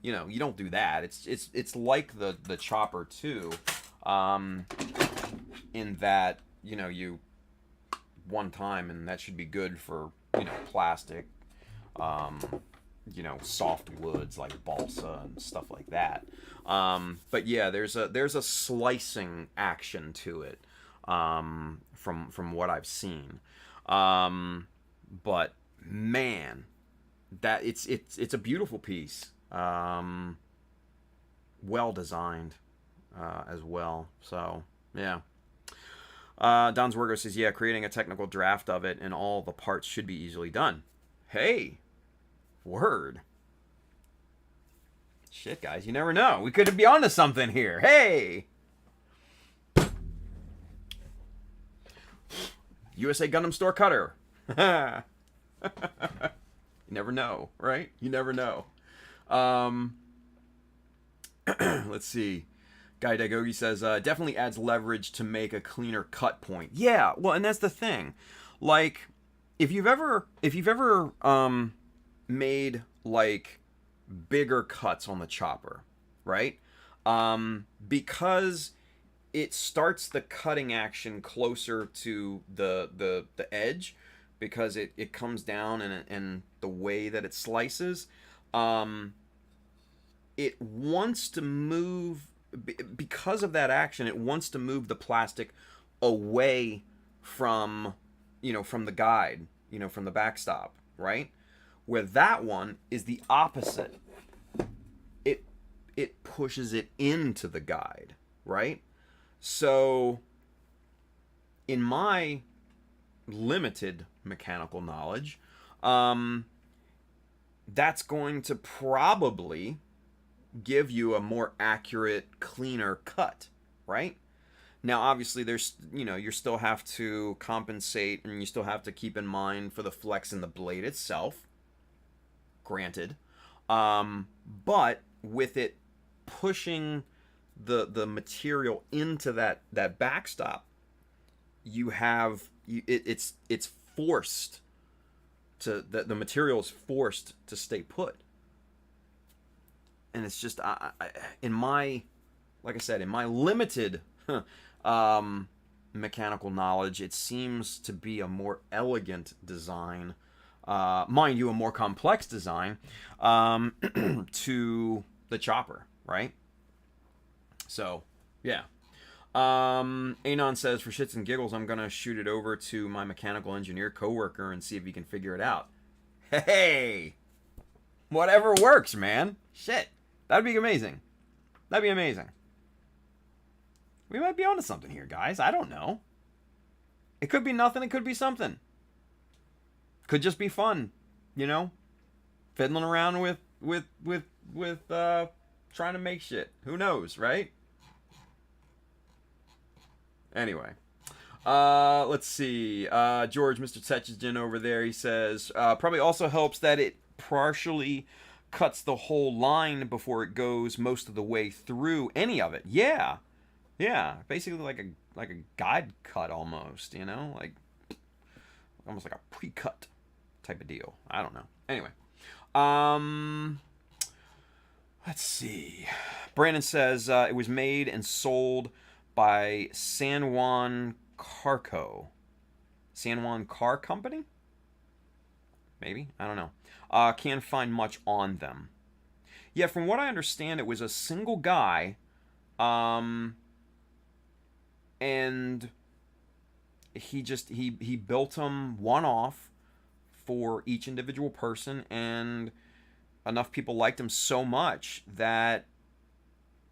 you know, you don't do that. It's like the chopper too, in that, you know, you one time and that should be good for, you know, plastic, you know, soft woods like balsa and stuff like that. But yeah, there's a slicing action to it, from what I've seen. But man, that it's a beautiful piece. Well designed, as well. So yeah. Don Zwergo says, yeah, creating a technical draft of it and all the parts should be easily done. Hey, word. Shit, guys, you never know. We could be onto something here. Hey! USA Gundam Store cutter. You never know, right? You never know. Let's see. Guy Dagogi says, definitely adds leverage to make a cleaner cut point. Yeah, well, and that's the thing. Like, if you've ever made like bigger cuts on the chopper, right? Because it starts the cutting action closer to the edge, because it comes down and the way that it slices, it wants to move, because of that action, it wants to move the plastic away from, from the guide, from the backstop, right? Where that one is the opposite. It pushes it into the guide, right? So, in my limited mechanical knowledge, that's going to probably give you a more accurate, cleaner cut, right? Now, obviously, there's, you still have to compensate, and you still have to keep in mind for the flex in the blade itself, granted. But with it pushing the material into that backstop, it's forced to, the material is forced to stay put. And it's just, in my, like I said, in my limited mechanical knowledge, it seems to be a more elegant design, mind you, a more complex design, to the chopper, right? So, yeah. Anon says, for shits and giggles, I'm going to shoot it over to my mechanical engineer coworker and see if he can figure it out. Hey! Whatever works, man. Shit. That'd be amazing. That'd be amazing. We might be onto something here, guys. I don't know. It could be nothing. It could be something. Could just be fun, fiddling around with trying to make shit. Who knows, right? Anyway, let's see. George, Mr. Tetchin over there, he says, probably also helps that it partially cuts the whole line before it goes most of the way through any of it. Yeah, basically like a guide cut almost, like almost like a pre-cut type of deal. I don't know. Anyway, let's see. Brandon says it was made and sold by San Juan Carco. San Juan Car Company? Maybe? I don't know. Can't find much on them. Yeah, from what I understand, it was a single guy, and he built them one off for each individual person, and enough people liked him so much that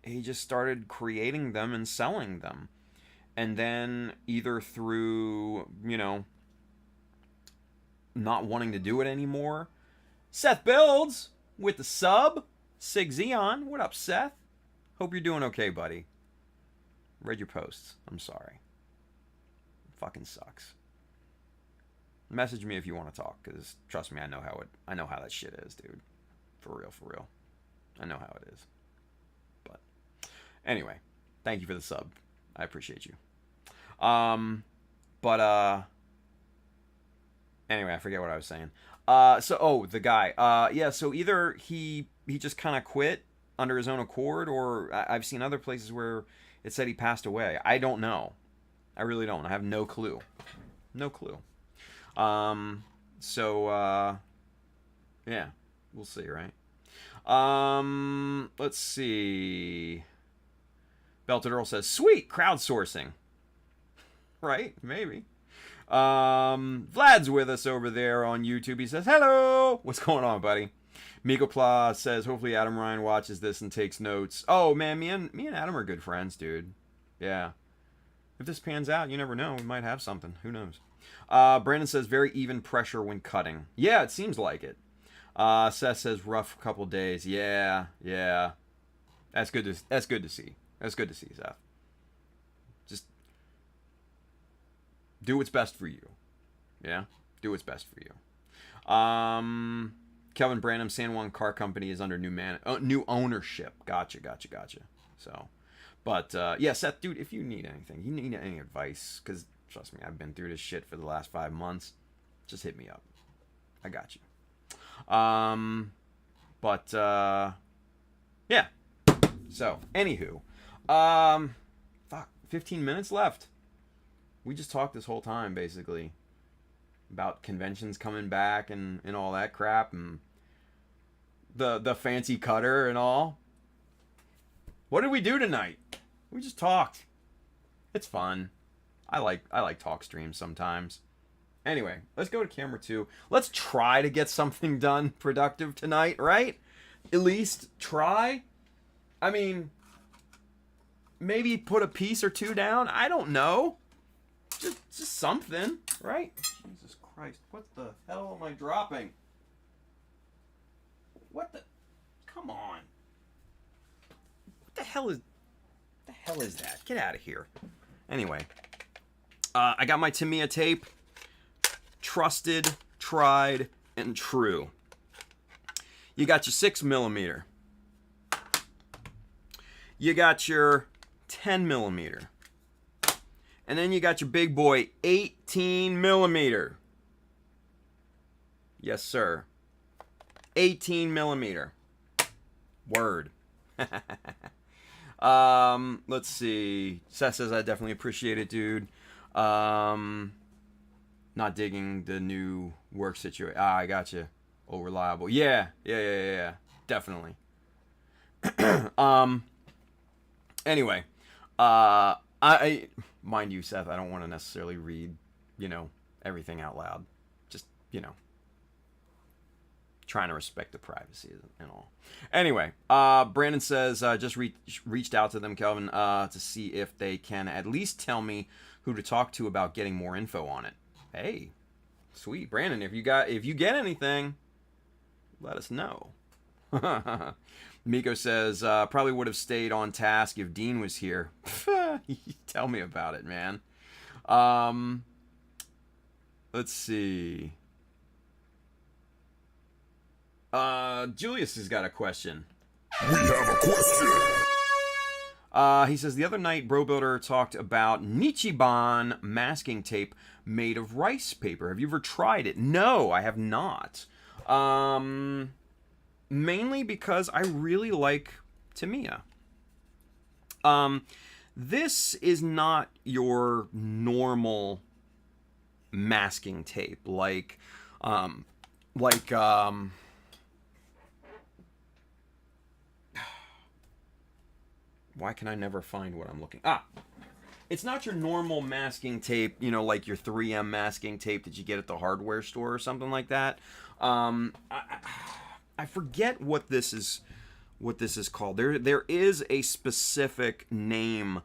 he just started creating them and selling them. And then either through, not wanting to do it anymore. Seth Builds with the sub. Sig Xeon. What up, Seth? Hope you're doing okay, buddy. Read your posts. I'm sorry. It fucking sucks. Message me if you want to talk, because trust me, I know how that shit is, dude. For real. I know how it is. But anyway, thank you for the sub. I appreciate you. Anyway, I forget what I was saying. The guy. Yeah, so either he just kind of quit under his own accord, or I've seen other places where it said he passed away. I don't know. I really don't. I have no clue. No clue. Yeah, we'll see, right? Let's see. Belted Earl says, sweet, crowdsourcing. Right? Maybe. Vlad's with us over there on YouTube. He says, hello! What's going on, buddy? Mikopla says, hopefully Adam Ryan watches this and takes notes. Oh, man, me and Adam are good friends, dude. Yeah. If this pans out, you never know. We might have something. Who knows? Brandon says, very even pressure when cutting. Yeah, it seems like it. Seth says, rough couple days. Yeah. That's good to see. That's good to see, Seth. Just Do what's best for you. Yeah? Do what's best for you. Kelvin Branham, San Juan Car Company is under new ownership. Gotcha. So, but, yeah, Seth, dude, if you need anything, you need any advice, because, trust me, I've been through this shit for the last 5 months, just hit me up. I got you. But, yeah. So, anywho, fuck, 15 minutes left. We just talked this whole time, basically, about conventions coming back and all that crap, and the fancy cutter and all. What did we do tonight? We just talked. It's fun. I like talk streams sometimes. Anyway, let's go to camera 2. Let's try to get something done productive tonight, right? At least try. I mean, maybe put a piece or 2 down. I don't know. Just something, right? Jesus Christ, what the hell am I dropping? What the? Come on. What the hell is that? Get out of here. Anyway, I got my Tamiya tape. Trusted, tried, and true. You got your 6mm. You got your 10mm. And then you got your big boy 18mm. Yes, sir. 18mm. Word. Let's see. Seth says, I definitely appreciate it, dude. Not digging the new work situation. Ah, I got you. Oh, reliable. Yeah. Definitely. Anyway. I mind you, Seth, I don't want to necessarily read, everything out loud. Just, trying to respect the privacy and all. Anyway, Brandon says, just reached out to them, Kelvin, to see if they can at least tell me who to talk to about getting more info on it. Hey, sweet. Brandon, if you get anything, let us know. Miko says, probably would have stayed on task if Dean was here. Tell me about it, man. Let's see. Julius has got a question. We have a question. He says, the other night, Bro Builder talked about Nichiban masking tape made of rice paper. Have you ever tried it? No, I have not. Mainly because I really like Tamiya. This is not your normal masking tape. Why can I never find what I'm looking? It's not your normal masking tape, like your 3M masking tape that you get at the hardware store or something like that. I forget what this is called. There is a specific name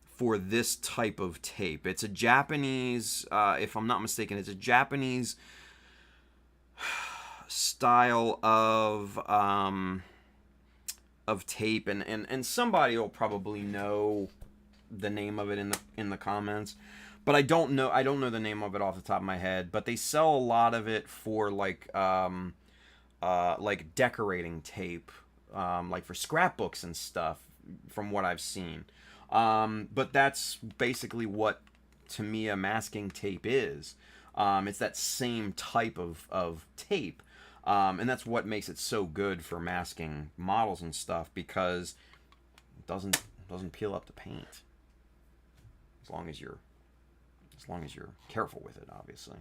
for this type of tape. It's a Japanese, if I'm not mistaken, it's a Japanese style of tape, and somebody will probably know the name of it in the comments, but I don't know the name of it off the top of my head. But they sell a lot of it for like decorating tape, like for scrapbooks and stuff, from what I've seen. But that's basically what Tamiya masking tape is. It's that same type of tape. And that's what makes it so good for masking models and stuff, because it doesn't peel up the paint. As long as you're careful with it, obviously.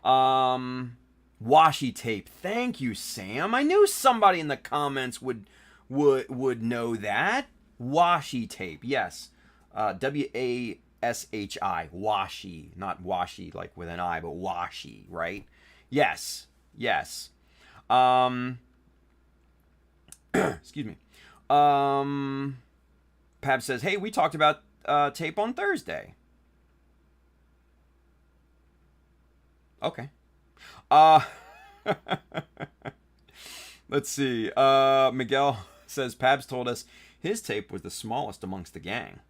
Washi tape. Thank you, Sam. I knew somebody in the comments would know that. Washi tape. Yes. WASHI. Washi. Not washi like with an I, but washi, right? Yes. Excuse me. Pab says, hey, we talked about tape on Thursday. Okay. Let's see. Miguel says, Pabs told us his tape was the smallest amongst the gang.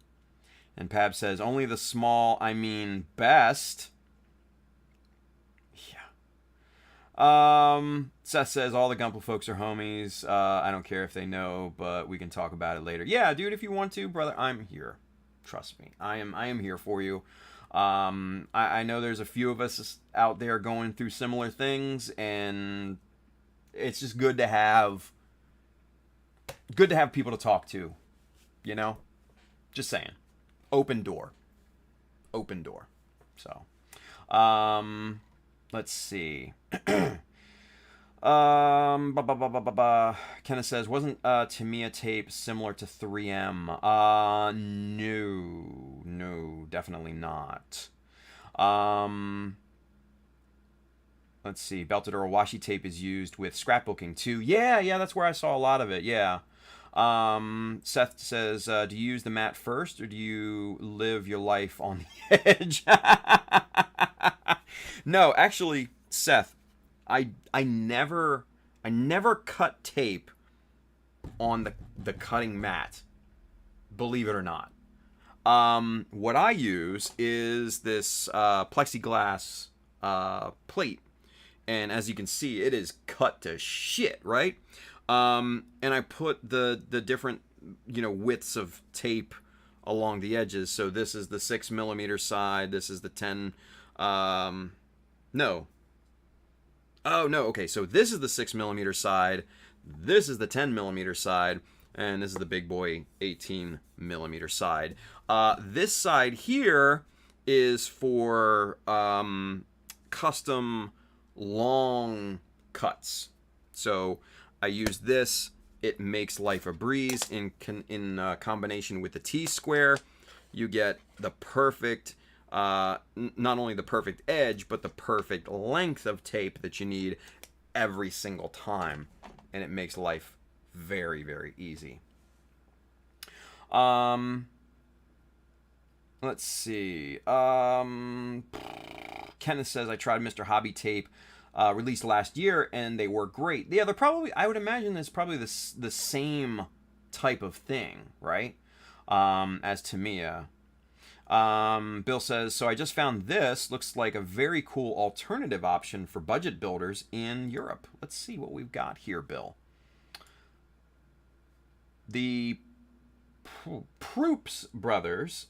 And Pab says, only the small, I mean best. Seth says all the Gunpla folks are homies. I don't care if they know, but we can talk about it later. Yeah, dude, if you want to, brother, I'm here. Trust me, I am here for you. I know there's a few of us out there going through similar things, and it's just good to have people to talk to. You know, just saying. Open door. So, let's see. Kenneth says, wasn't Tamiya tape similar to 3M? No, definitely not. Let's see. Belted or washi tape is used with scrapbooking too. Yeah, that's where I saw a lot of it. Yeah. Seth says, do you use the mat first or do you live your life on the edge? No, actually, Seth, I never cut tape on the cutting mat, believe it or not. What I use is this plexiglass plate, and as you can see, it is cut to shit, right? And I put the different widths of tape along the edges. So this is the 6mm side. This is the 10. No. Oh, no. Okay, so this is the 6mm side. This is the 10mm side. And this is the big boy 18mm side. This side here is for custom long cuts. So I use this. It makes life a breeze. In combination with the T-square, you get the perfect... not only the perfect edge, but the perfect length of tape that you need every single time. And it makes life very, very easy. Let's see. Kenneth says, I tried Mr. Hobby tape released last year, and they work great. Yeah, they're probably, I would imagine it's probably the same type of thing, right? As Tamiya. Bill says, so I just found this. Looks like a very cool alternative option for budget builders in Europe. Let's see what we've got here, Bill. The Proops brothers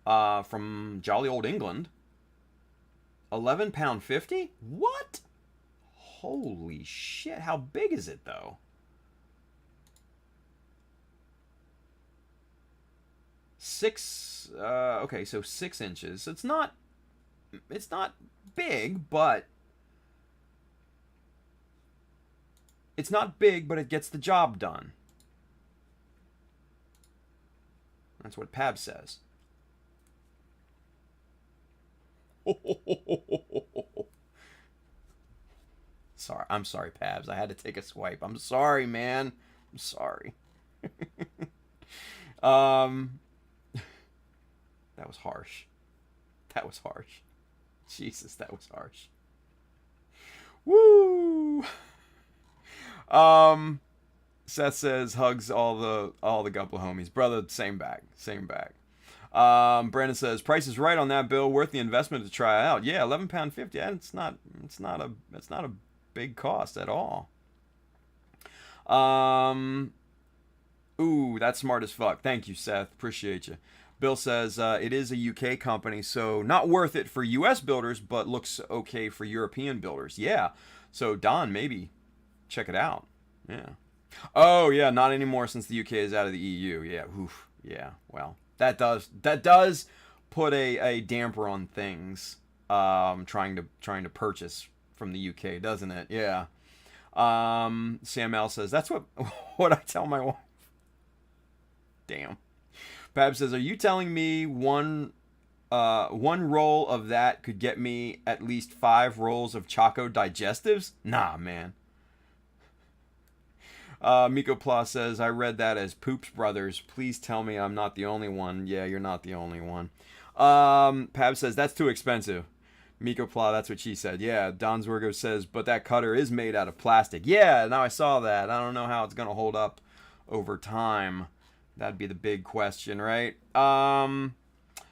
from jolly old England. £11.50? What? Holy shit. How big is it, though? Okay, so 6 inches. It's not big, but it gets the job done. That's what Pab says. I'm sorry, Pabs. I had to take a swipe. I'm sorry, man. I'm sorry. That was harsh. Jesus, that was harsh. Woo! Seth says hugs all the Gunpla homies. Brother, same bag. Brandon says price is right on that, Bill. Worth the investment to try out. Yeah, £11.50. It's not a big cost at all. Ooh, that's smart as fuck. Thank you, Seth. Appreciate you. Bill says it is a UK company, so not worth it for US builders, but looks okay for European builders. Yeah. So Don, maybe check it out. Yeah. Oh yeah, not anymore since the UK is out of the EU. Yeah. Oof. Yeah. Well, that does put a damper on things. Trying to purchase from the UK, doesn't it? Yeah. Sam L says that's what I tell my wife. Damn. Pab says, are you telling me one roll of that could get me at least 5 rolls of Choco digestives? Nah, man. Miko Pla says, I read that as Poops Brothers. Please tell me I'm not the only one. Yeah, you're not the only one. Pab says, that's too expensive. Miko Pla, that's what she said. Yeah, Don Zwergo says, but that cutter is made out of plastic. Yeah, now I saw that. I don't know how it's going to hold up over time. That'd be the big question, right?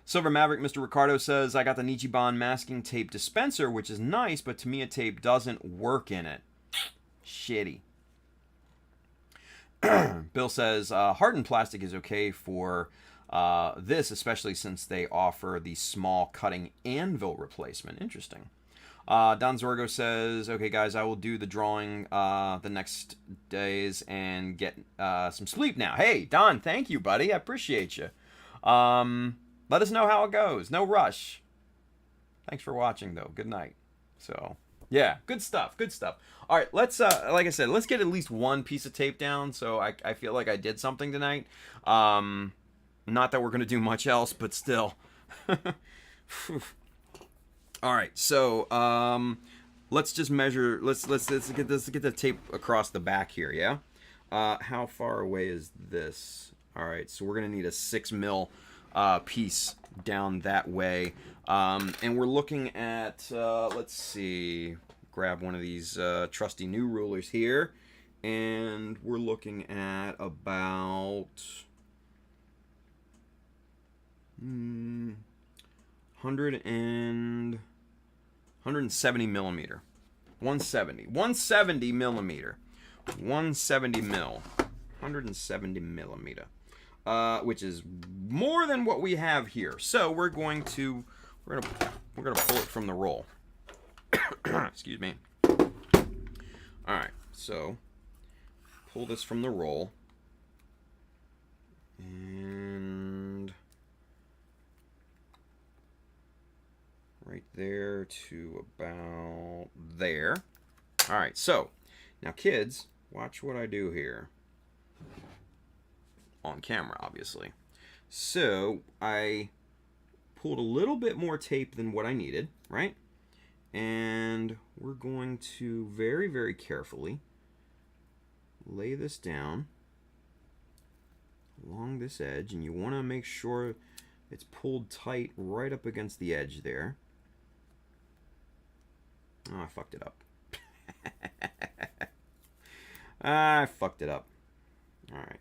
Silver Maverick, Mr. Ricardo says, I got the Nichiban masking tape dispenser, which is nice, but Tamiya tape doesn't work in it. Shitty. Bill says, hardened plastic is okay for this, especially since they offer the small cutting anvil replacement. Interesting. Don Zorgo says, okay, guys, I will do the drawing the next days and get some sleep now. Hey, Don, thank you, buddy. I appreciate you. Let us know how it goes. No rush. Thanks for watching, though. Good night. So, yeah, good stuff. Good stuff. All right, let's, like I said, let's get at least one piece of tape down so I feel like I did something tonight. Not that we're going to do much else, but still. All right, so let's just measure. Let's get the tape across the back here. Yeah. How far away is this? All right, so we're gonna need a 6 mil piece down that way, and we're looking at. Let's see. Grab one of these trusty new rulers here, and we're looking at about 170 millimeter. 170 millimeter. 170 mil. 170 millimeter. Which is more than what we have here. So we're gonna pull it from the roll. Excuse me. Alright, so pull this from the roll. And right there to about there. All right, so now kids, watch what I do here. On camera, obviously. So I pulled a little bit more tape than what I needed, right? And we're going to very, very carefully lay this down along this edge, and you want to make sure it's pulled tight right up against the edge there. Oh, I fucked it up. I fucked it up. All right,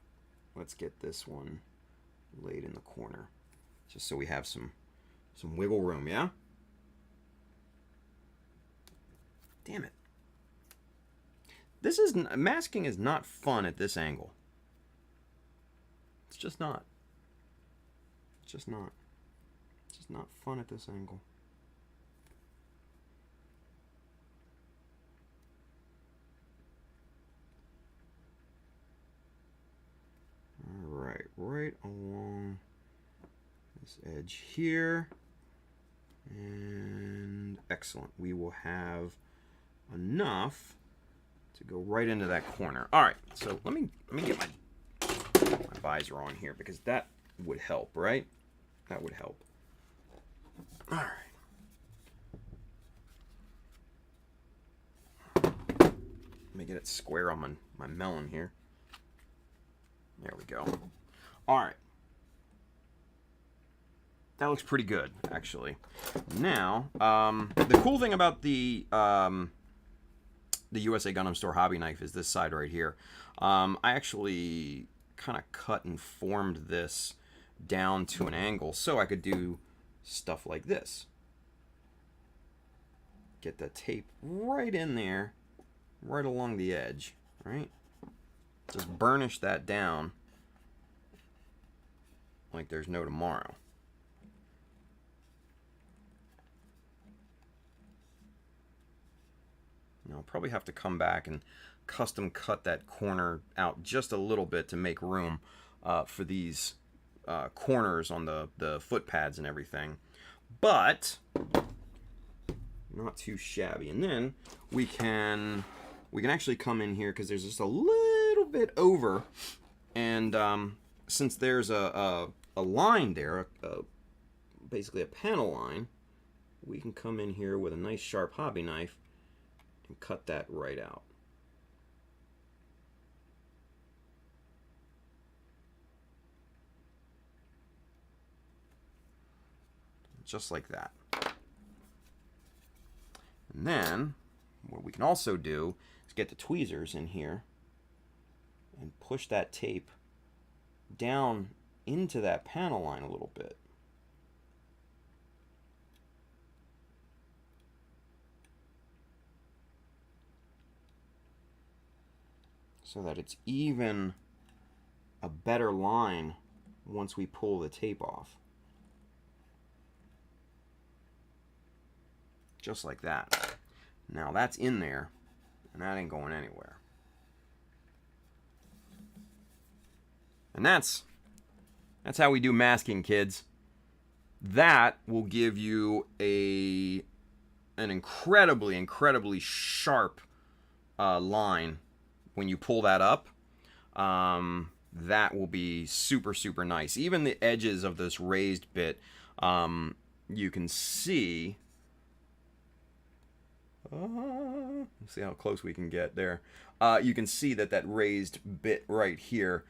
let's get this one laid in the corner, just so we have some wiggle room. Yeah. Damn it. Masking is not fun at this angle. It's just not. It's just not. It's just not fun at this angle. Alright, right along this edge here. And excellent. We will have enough to go right into that corner. Alright, so let me get my visor on here, because that would help, right? That would help. All right. Let me get it square on my melon here. There we go. All right. That looks pretty good, actually. Now, the cool thing about the USA Gundam Store hobby knife is this side right here. I actually kind of cut and formed this down to an angle so I could do stuff like this. Get the tape right in there, right along the edge, right? Just burnish that down like there's no tomorrow. Now I'll probably have to come back and custom cut that corner out just a little bit to make room for these corners on the foot pads and everything, but not too shabby. And then we can actually come in here, because there's just a little bit over, and since there's a line there, basically a panel line, we can come in here with a nice sharp hobby knife and cut that right out. Just like that. And then what we can also do is get the tweezers in here and push that tape down into that panel line a little bit. so that it's even a better line once we pull the tape off. Just like that. Now that's in there, and that ain't going anywhere. And that's how we do masking, kids. That will give you an incredibly sharp line when you pull that up. That will be super nice. Even the edges of this raised bit, you can see. Let's see how close we can get there. You can see that raised bit right here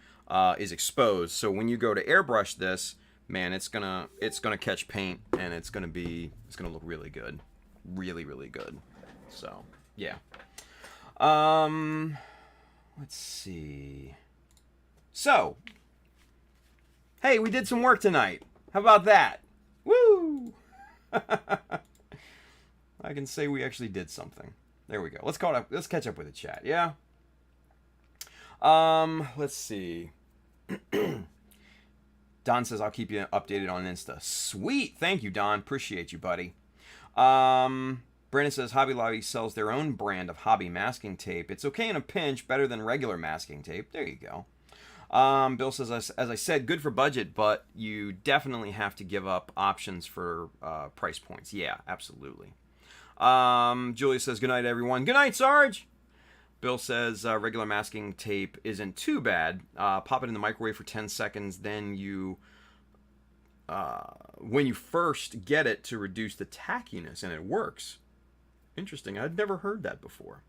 is exposed. So when you go to airbrush this, man, it's gonna catch paint, and it's gonna look really good, really good. So yeah. Let's see. So, hey, we did some work tonight. How about that? Woo! I can say we actually did something. There we go. Let's catch up with the chat. Yeah. Let's see. Don says I'll keep you updated on Insta. Sweet. Thank you, Don. Appreciate you, buddy. Brandon says Hobby Lobby sells their own brand of hobby masking tape. It's okay in a pinch, better than regular masking tape. There you go. Bill says, as I said, good for budget, but you definitely have to give up options for price points. Yeah, absolutely. Julia says, good night, everyone. Good night, Sarge. Bill says, regular masking tape isn't too bad. Pop it in the microwave for 10 seconds, then when you first get it, to reduce the tackiness, and it works. Interesting. I'd never heard that before.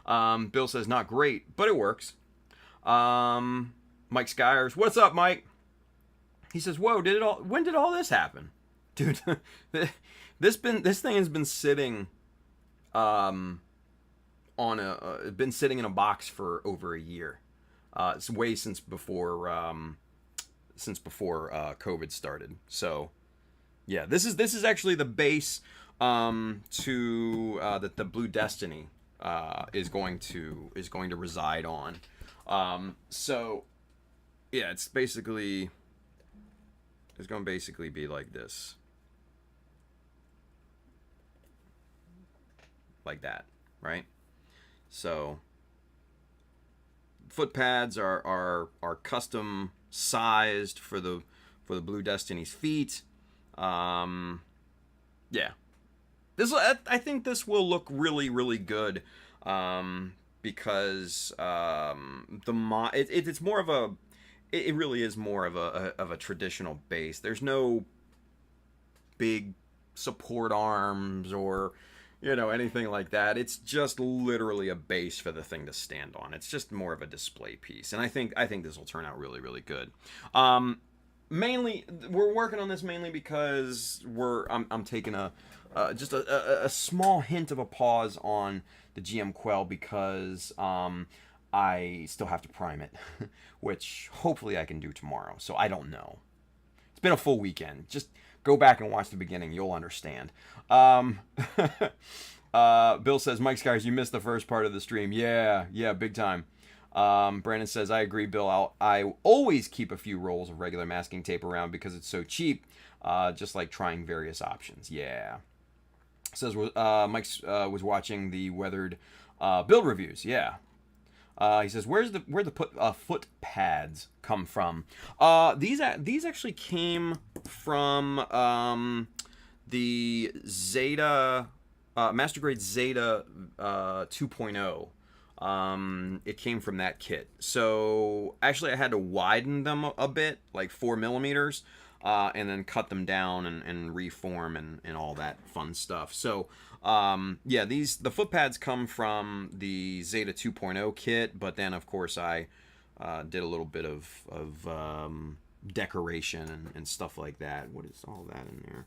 Bill says, not great, but it works. Mike Skyers, what's up, Mike? He says, whoa, when did all this happen? Dude, this thing has been sitting been sitting in a box for over a year. It's way since before COVID started. So yeah, this is actually the base to that the Blue Destiny is going to reside on. So yeah, it's going to basically be like this, like that, right? So foot pads are custom sized for the Blue Destiny's feet. Yeah, I think this will look really good. Because it's more of a, it really is more of a traditional base. There's no big support arms or anything like that. It's just literally a base for the thing to stand on. It's just more of a display piece, and I think this will turn out really good. Mainly, we're working on this mainly because I'm taking just a small hint of a pause on the GM Quell because I still have to prime it, which hopefully I can do tomorrow. So I don't know. It's been a full weekend. Just go back and watch the beginning. You'll understand. Bill says, Mike Skyers, you missed the first part of the stream. Yeah, big time. Brandon says, I agree, Bill. I always keep a few rolls of regular masking tape around because it's so cheap, just like trying various options. Yeah. Says Mike was watching the weathered build reviews. Yeah. He says, where the foot pads come from? These actually came from the Zeta Master Grade Zeta 2.0. It came from that kit. So actually I had to widen them a bit, like 4 millimeters. And then cut them down and reform and all that fun stuff. So, yeah, the foot pads come from the Zeta 2.0 kit, but then, of course, I did a little bit of decoration and stuff like that. What is all that in there?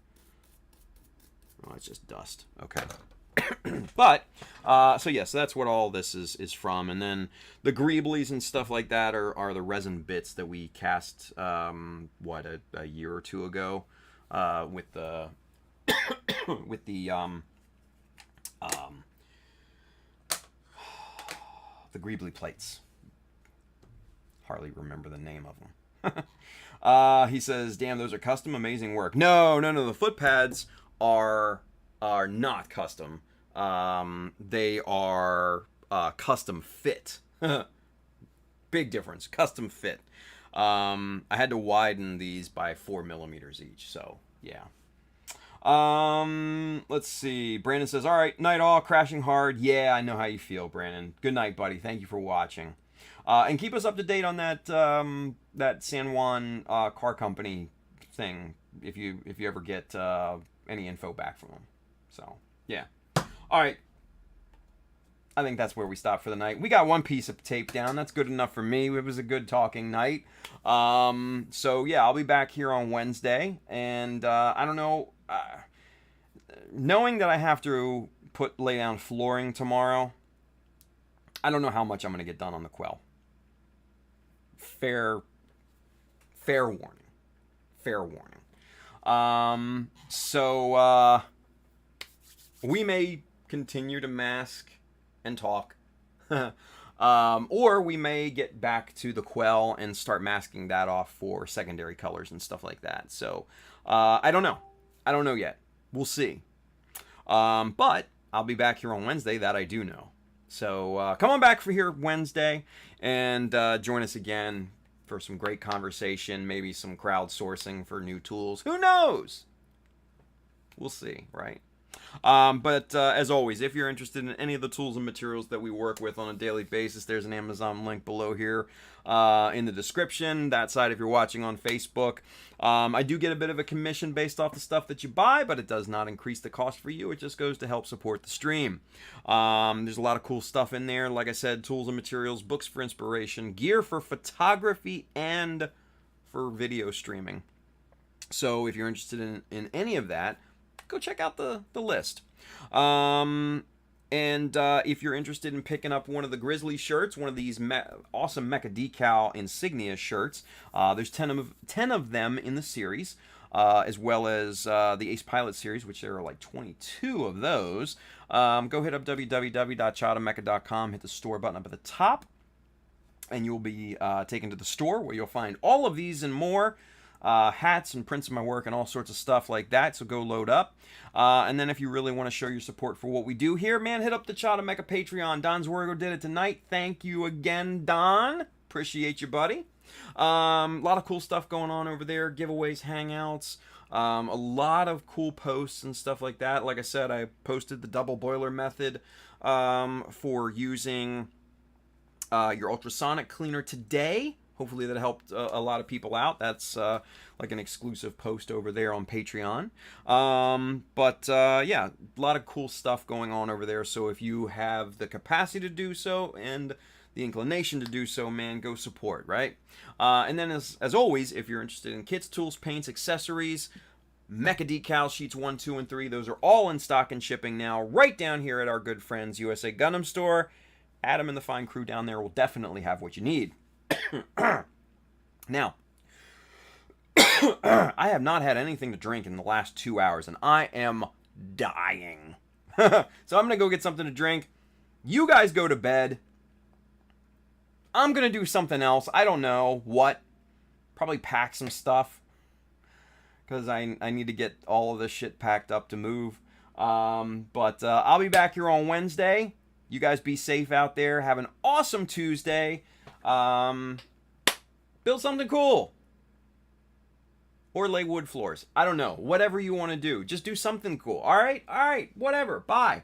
Oh, it's just dust. Okay. But so that's what all this is from. And then the greeblies and stuff like that are the resin bits that we cast a year or two ago with the the Greebly plates. Hardly remember the name of them. He says, damn, those are custom, amazing work. No. The foot pads are not custom. They are custom fit. Big difference. Custom fit. I had to widen these by 4 millimeters each. So, yeah. Let's see. Brandon says, all right, night all, crashing hard. Yeah, I know how you feel, Brandon. Good night, buddy. Thank you for watching. And keep us up to date on that that San Juan car company thing if you ever get any info back from them. So, yeah. All right. I think that's where we stop for the night. We got one piece of tape down. That's good enough for me. It was a good talking night. So, yeah, I'll be back here on Wednesday. And I don't know. Knowing that I have to lay down flooring tomorrow, I don't know how much I'm going to get done on the Quell. Fair warning. Fair warning. So, we may continue to mask and talk. Or we may get back to the Quell and start masking that off for secondary colors and stuff like that. So, I don't know. I don't know yet. We'll see. But I'll be back here on Wednesday. That I do know. So, come on back for here Wednesday and join us again for some great conversation, maybe some crowdsourcing for new tools. Who knows? We'll see, right? But as always, if you're interested in any of the tools and materials that we work with on a daily basis, there's an Amazon link below here in the description. That side if you're watching on Facebook. I do get a bit of a commission based off the stuff that you buy, but it does not increase the cost for you. It just goes to help support the stream. There's a lot of cool stuff in there. Like I said, tools and materials, books for inspiration, gear for photography and for video streaming. So if you're interested in any of that, go check out the list. And if you're interested in picking up one of the Grizzly shirts, one of these awesome Mecha Decal insignia shirts, there's 10 of them in the series, as well as the Ace Pilot series, which there are like 22 of those. Go hit up www.chadamecha.com, hit the store button up at the top, and you'll be taken to the store where you'll find all of these and more. Hats and prints of my work and all sorts of stuff like that, so go load up. And then if you really want to show your support for what we do here, man, hit up the Chada Mecha Patreon. Don Zwergo did it tonight. Thank you again, Don. Appreciate you, buddy. A lot of cool stuff going on over there. Giveaways, hangouts, a lot of cool posts and stuff like that. Like I said, I posted the double boiler method for using your ultrasonic cleaner today. Hopefully that helped a lot of people out. That's like an exclusive post over there on Patreon. Yeah, a lot of cool stuff going on over there. So if you have the capacity to do so and the inclination to do so, man, go support, right? And then as always, if you're interested in kits, tools, paints, accessories, Mecha Decals, sheets 1, 2, and 3, those are all in stock and shipping now right down here at our good friends USA Gundam Store. Adam and the fine crew down there will definitely have what you need. Now, I have not had anything to drink in the last 2 hours, and I am dying. So I'm going to go get something to drink. You guys go to bed. I'm going to do something else. I don't know what. Probably pack some stuff. Because I need to get all of this shit packed up to move. I'll be back here on Wednesday. You guys be safe out there. Have an awesome Tuesday. Build something cool. Or lay wood floors. I don't know. Whatever you want to do. Just do something cool. All right? All right. Whatever. Bye.